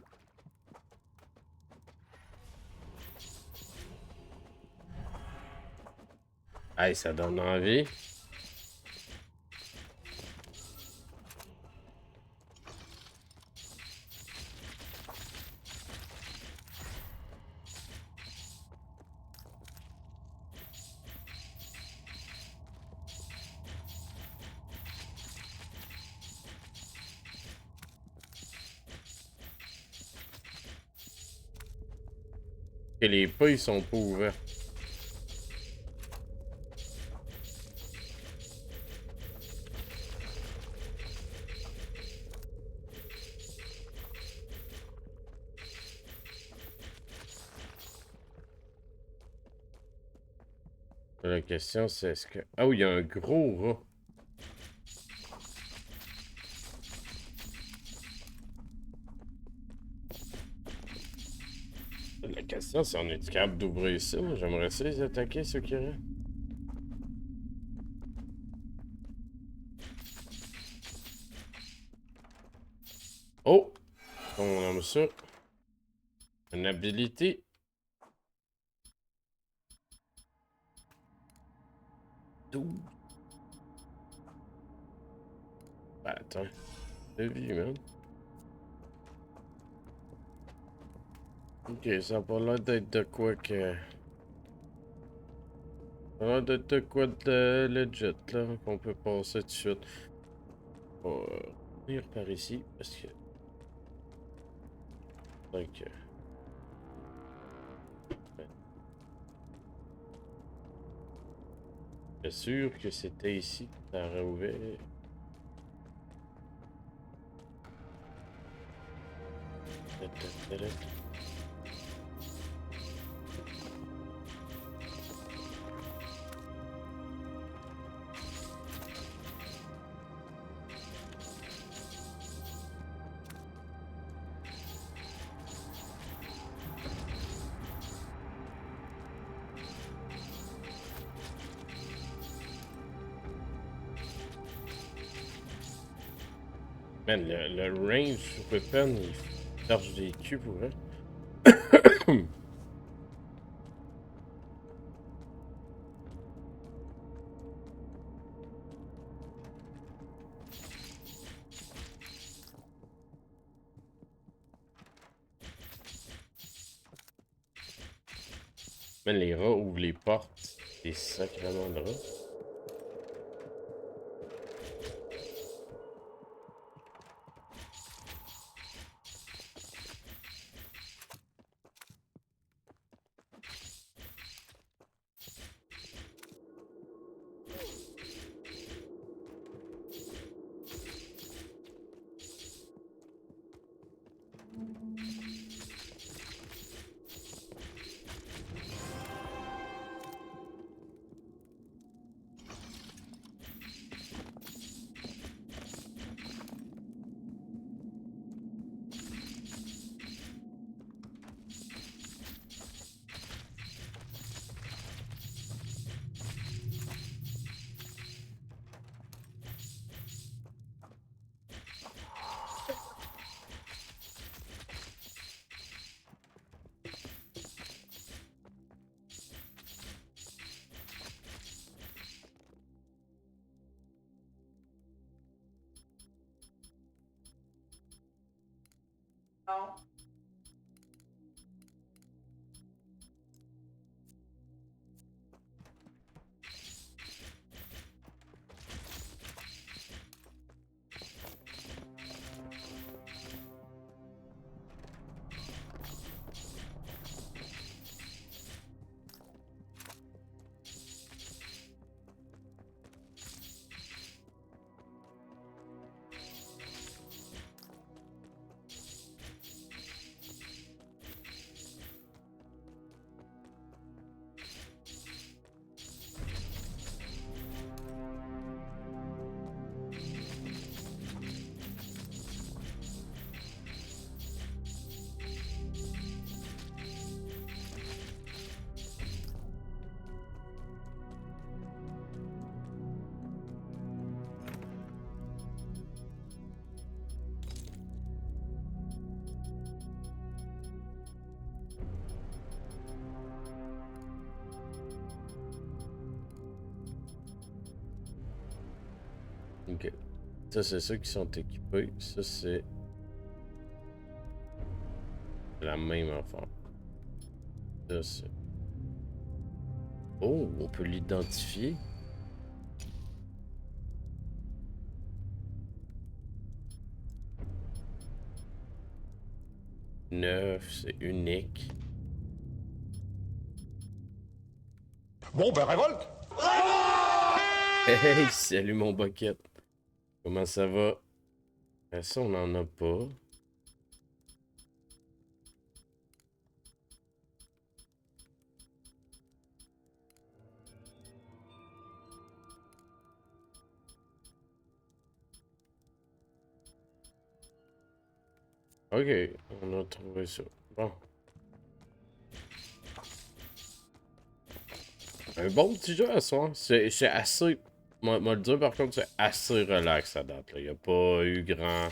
Hey, ça donne envie. Et les pas, ils sont pas ouverts. La question, c'est est-ce que... Ah oui, il y a un gros rat. La question, c'est on est capable d'ouvrir ça. J'aimerais essayer les attaquer, ceux qui restent. Oh! On aime ça. Une habilité. D'où? Ben, attends. De vie, man. Ok, ça a pas l'air d'être de quoi que... Ça a l'air d'être de quoi de legit, là, qu'on peut passer tout de suite. On va venir par ici, parce que... Donc... Je suis sûr que c'était ici que ça aurait ouvert. Man, le range weapon, il charge des culs pour vrai. Man, les rats ouvrent les portes. Des sacréments de rats. Non. Ok. Ça, c'est ceux qui sont équipés. Ça, c'est la même affaire. Ça, c'est... Oh, on peut l'identifier. Neuf, c'est unique. Bon, ben révolte! Hey, salut mon bucket. Comment ça va? Ça, on en a pas. Ok, on a trouvé ça. Bon. Un bon petit jeu à soir. C'est assez... Moi le dire par contre, c'est assez relax à date. Il n'y a pas eu grand...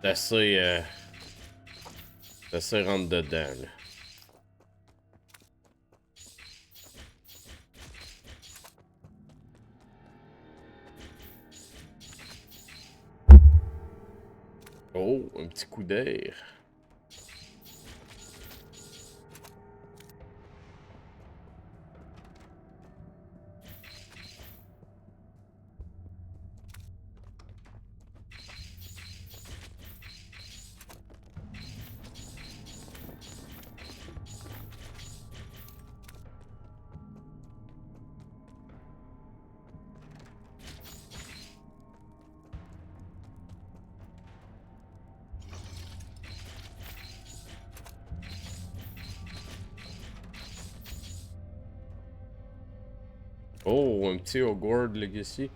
C'est assez... C'est assez rentre dedans, là. Oh, un petit coup d'air. Oh, un petit Hogwarts Legacy.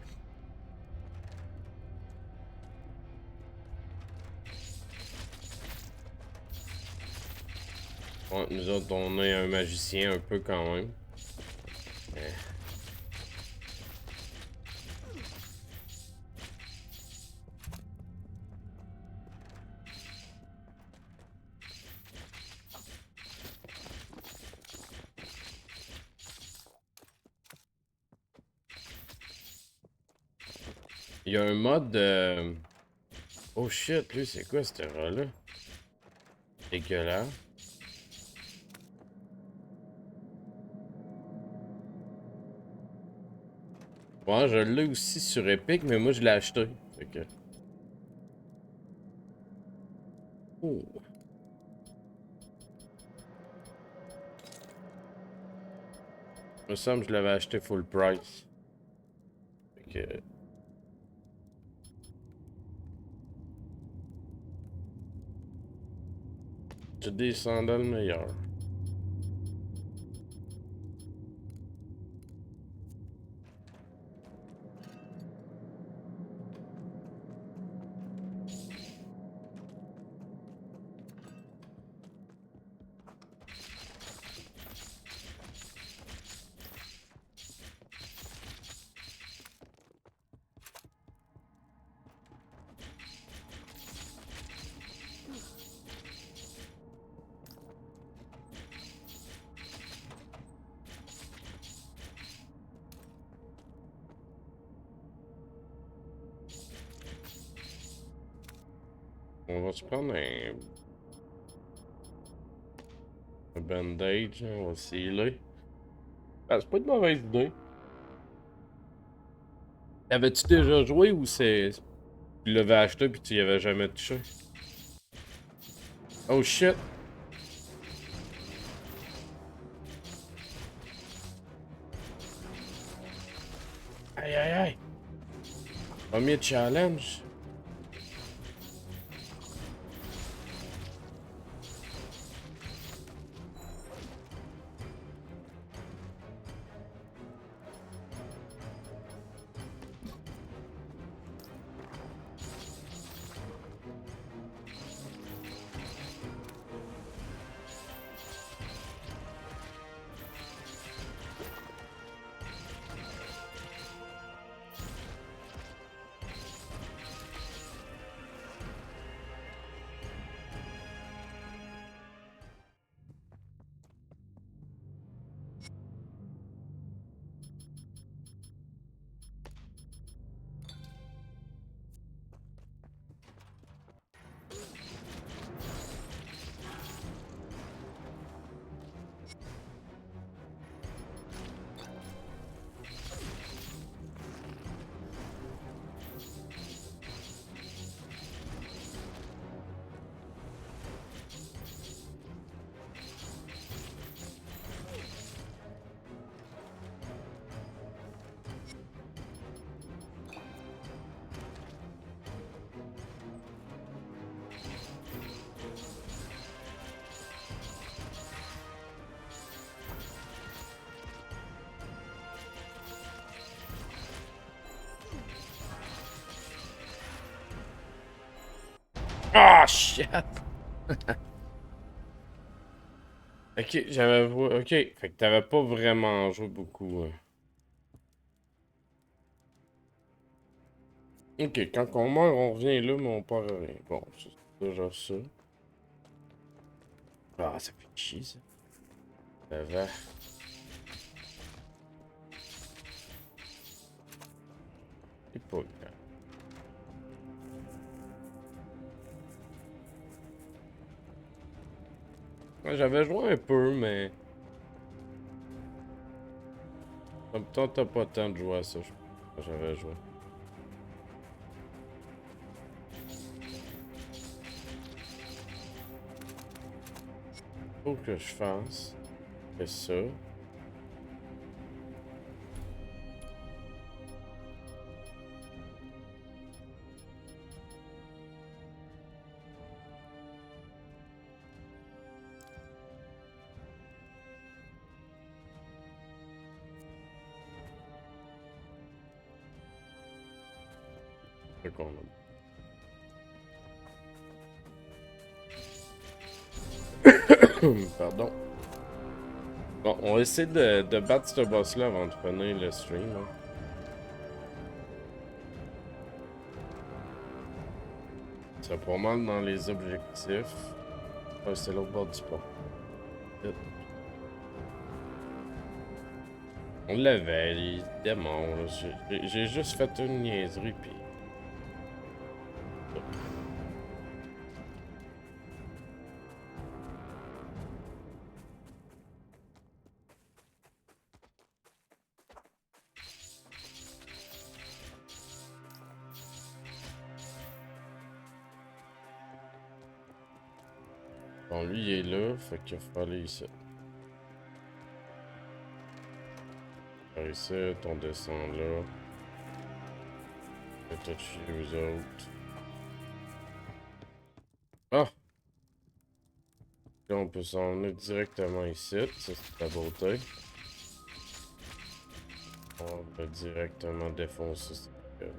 Ouais, nous autres, on est un magicien un peu quand même. Il y a un mode... Oh shit, lui, c'est quoi cette erreur-là? Dégueulasse. Ouais, je l'ai aussi sur Epic, mais moi, je l'ai acheté. Fait que... Oh. Il me semble que je l'avais acheté full price. Fait que... J'ai des sandales meilleures. On va se prendre un bandage, on va s'healer. Ah, c'est pas une mauvaise idée. Avais-tu déjà joué ou c'est... Tu l'avais acheté puis tu y avais jamais touché? Oh shit! Aïe aïe aïe! Premier challenge! Ah, shit! Ok, j'avais... Ok, fait que t'avais pas vraiment joué beaucoup. Ok, quand on meurt, on revient là, mais on part à rien. Bon, c'est déjà ça. Ah, ça fait chier, ça. Ça va. C'est pas grave. J'avais joué un peu, mais... En même temps, t'as pas le temps de jouer à ça, je pense. J'avais joué. Faut que je fasse. C'est ça. C'est qu'on a. Pardon. Bon, on va essayer de battre ce boss-là avant de finir le stream. Hein. C'est pas mal dans les objectifs. Ah, c'est l'autre bord du pont. On l'avait, les démons. J'ai juste fait une niaiserie, puis... Bon, lui, il est là, fait qu'il faut aller ici. Par ici, on descend là. Et tout chez les autres. Ah! Là, on peut s'en aller directement ici. Ça, c'est la beauté. On va directement défoncer cette gueule.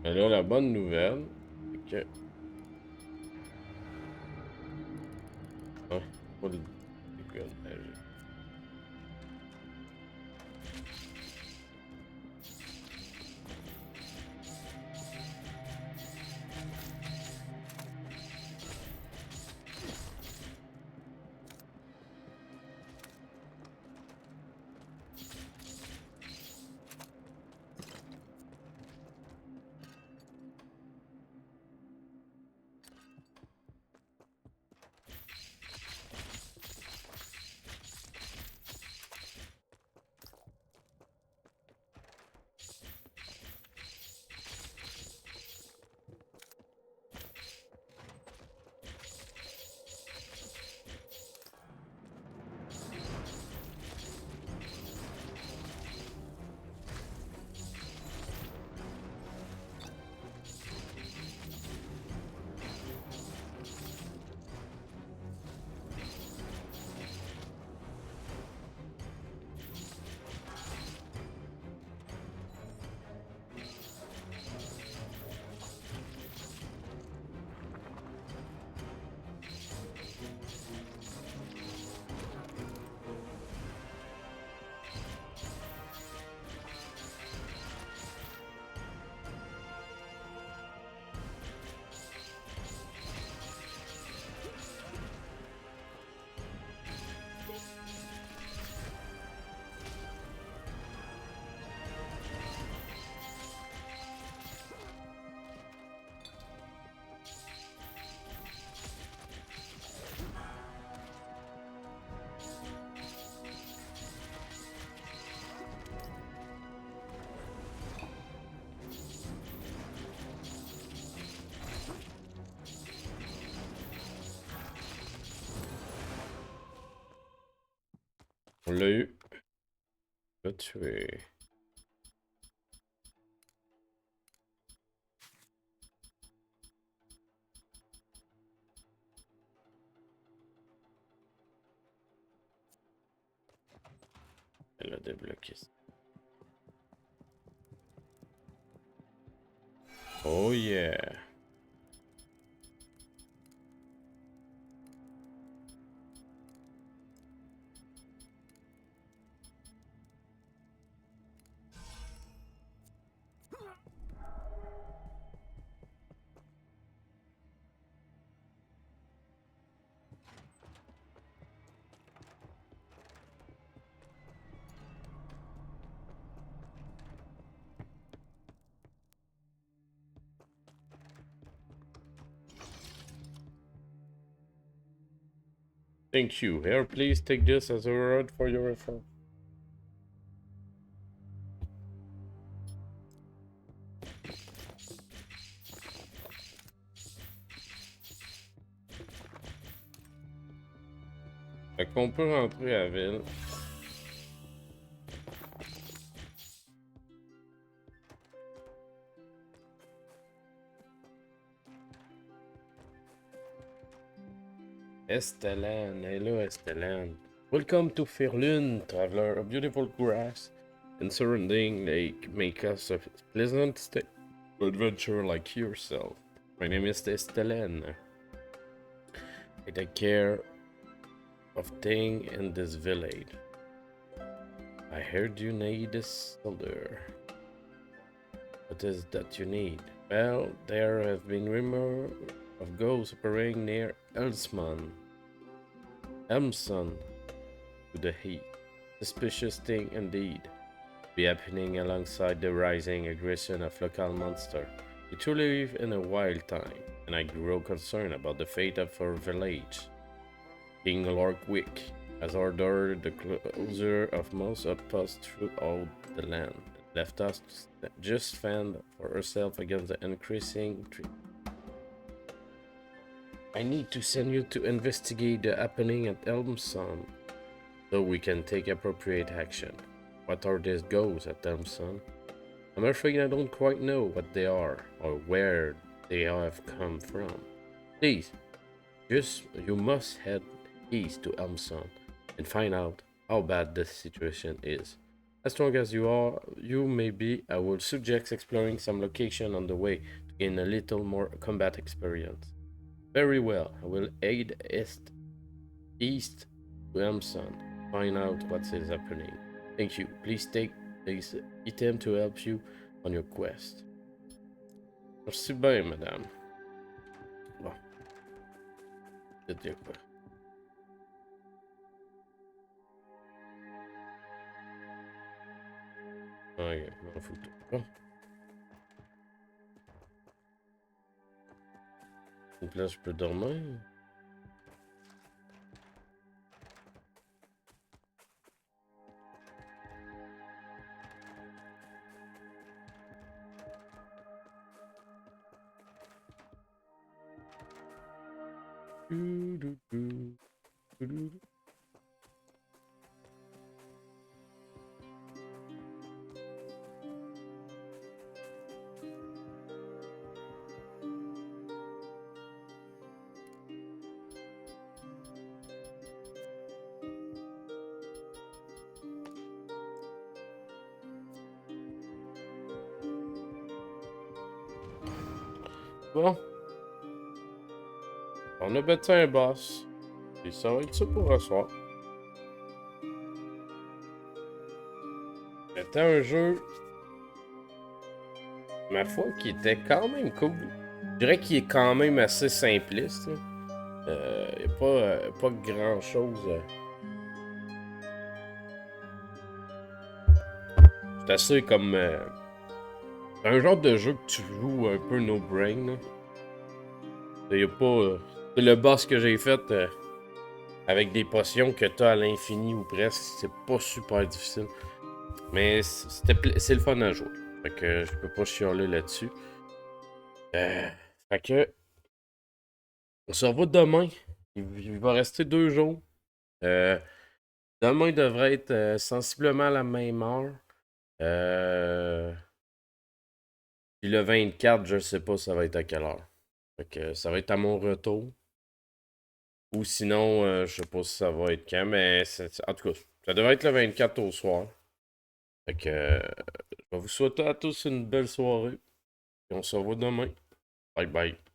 Et là, la bonne nouvelle, c'est que... Ah, pas de gueule magique. On l'a eu. On l'a tué. Elle a débloqué ça. Oh yeah. Thank you. Here, please take this as a reward for your effort. Fait qu'on peut rentrer à la ville. Estelan, hello Estelan. Welcome to Faerlun, traveler. A beautiful grass and surrounding lake make us a pleasant stay to adventure like yourself. My name is Estelan. I take care of things in this village. I heard you need a soldier. What is that you need? Well, there have been rumors of ghosts appearing near Elmson to the heat. Suspicious thing indeed. Be happening alongside the rising aggression of local monsters. We truly live in a wild time, and I grow concerned about the fate of our village. King Lorkwick has ordered the closure of most outposts throughout the land, and left us to just fend for ourselves against the increasing threat. I need to send you to investigate the happening at Elmson, so we can take appropriate action. What are these ghosts at Elmson? I'm afraid I don't quite know what they are, or where they have come from. Please, you must head east to Elmson, and find out how bad this situation is. As strong as you may be, I would suggest exploring some location on the way to gain a little more combat experience. Very well, I will head east to Elmson, find out what is happening. Thank you. Please take this item to help you on your quest. Merci bien, madame. Bon. C'est dire quoi? Ok, m'en fous tout. Donc là, je peux dormir. Bon. On a battu un boss. Et ça va être ça pour ce soir. C'était un jeu, ma foi, qui était quand même cool. Je dirais qu'il est quand même assez simpliste. Il n'y a pas grand chose. C'est assez comme. Un genre de jeu que tu joues un peu no brain. Il n'y a pas. Le boss que j'ai fait avec des potions que tu as à l'infini ou presque, c'est pas super difficile. Mais c'est le fun à jouer. Fait que je peux pas chialer là-dessus. Fait que. On se revoit demain. Il va rester 2 jours. Demain devrait être sensiblement à la même heure. Puis le 24, je sais pas ça va être à quelle heure. Fait que ça va être à mon retour. Ou sinon, je sais pas si ça va être quand, mais en tout cas, ça devrait être le 24 au soir. Fait que je vais vous souhaiter à tous une belle soirée. Et on se revoit demain. Bye bye.